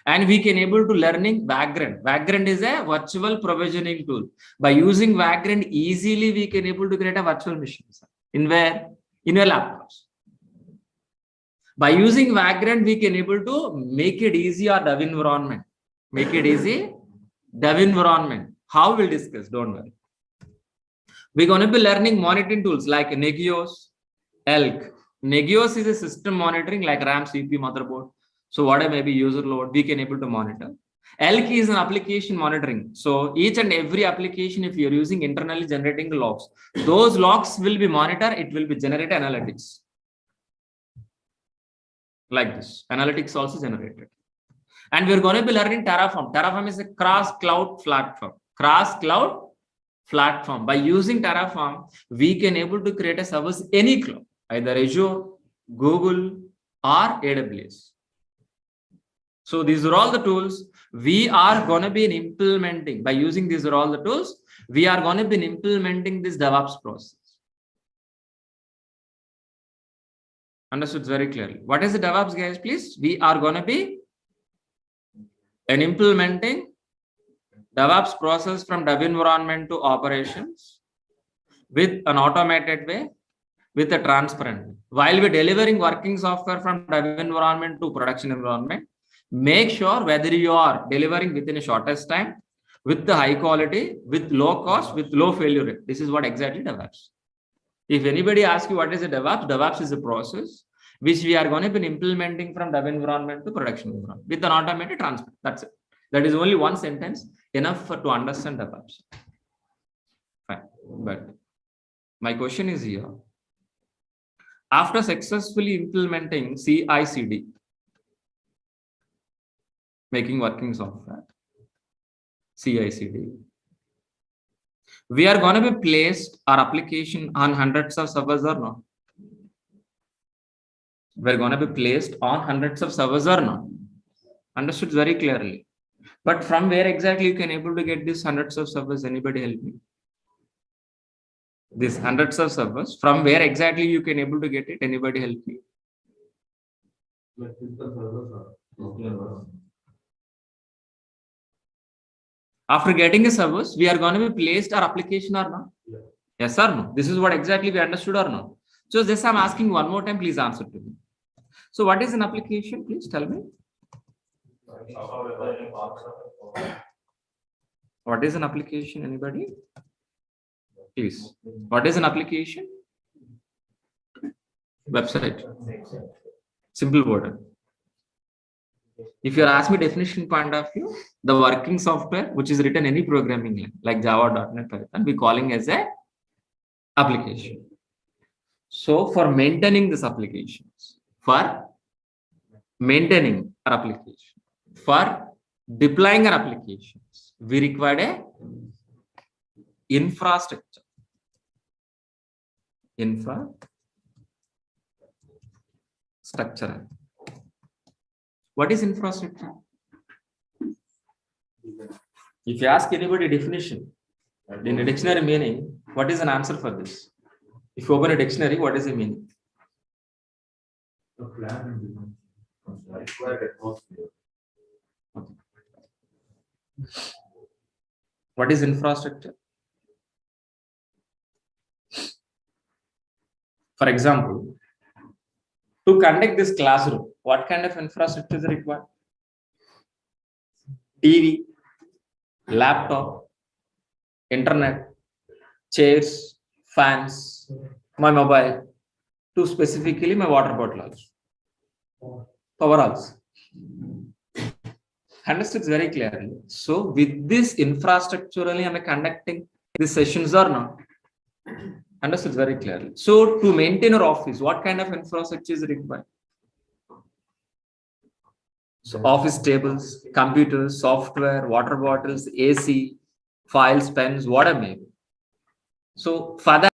And we can able to learning Vagrant. Vagrant is a virtual provisioning tool. By using Vagrant, easily we can able to create a virtual machine. In where? In your laptops. By using Vagrant, we can able to make it easy or dev environment. Make it easy, dev environment. How we'll discuss, don't worry. We're going to be learning monitoring tools like Nagios, Elk. Nagios is a system monitoring like RAM, CPU, motherboard. So whatever may be user load, we can able to monitor. Elk is an application monitoring. So each and every application, if you're using internally generating logs, those logs will be monitored. It will be generate analytics. Like this. Analytics also generated. And we're going to be learning Terraform. Terraform is a cross-cloud platform. Cross-cloud platform. By using Terraform, we can able to create a service any cloud, either Azure, Google, or AWS. So these are all the tools we are going to be implementing. By using these are all the tools, we are going to be implementing this DevOps process. Understood very clearly. What is the DevOps, guys, please? We are going to be implementing DevOps process from dev environment to operations with an automated way, with a transparent way. While we're delivering working software from dev environment to production environment, make sure whether you are delivering within a shortest time, with the high quality, with low cost, with low failure rate. This is what exactly DevOps. If anybody asks you what is a DevOps, DevOps is a process which we are going to be implementing from dev environment to production environment with an automated transfer. That's it. That is only one sentence enough to understand DevOps. Fine. But my question is here. After successfully implementing CI/CD, making working software, CI/CD, we are going to be placed our application on hundreds of servers or not? We're going to be placed on hundreds of servers or not? Understood very clearly. But from where exactly you can able to get these hundreds of servers? Anybody help me? These hundreds of servers, from where exactly you can able to get it? Anybody help me? After getting the servers, we are going to be placed our application or not? Yeah. Yes or no? This is what exactly we understood or not? So this I'm asking one more time, please answer to me. So what is an application? Please tell me. What is an application? Anybody? Please. What is an application? Website. Simple word. If you ask me definition point of view, the working software which is written any programming language like Java, .NET, Python, we calling as a application. So for maintaining this applications, for maintaining our application, for deploying our applications, we require a infrastructure. Infrastructure. What is infrastructure? If you ask anybody definition in a dictionary meaning, what is an answer for this? If you open a dictionary, what is the meaning? What is infrastructure? For example, to conduct this classroom, what kind of infrastructure is required? TV, laptop, internet, chairs, fans, my mobile, to specifically my water bottle also. Power also. Understood very clearly. So with this infrastructure only am I conducting these sessions or not? Understood very clearly. So to maintain our office, what kind of infrastructure is required? So office tables, computers, software, water bottles, AC, files, pens, whatever may be. So for that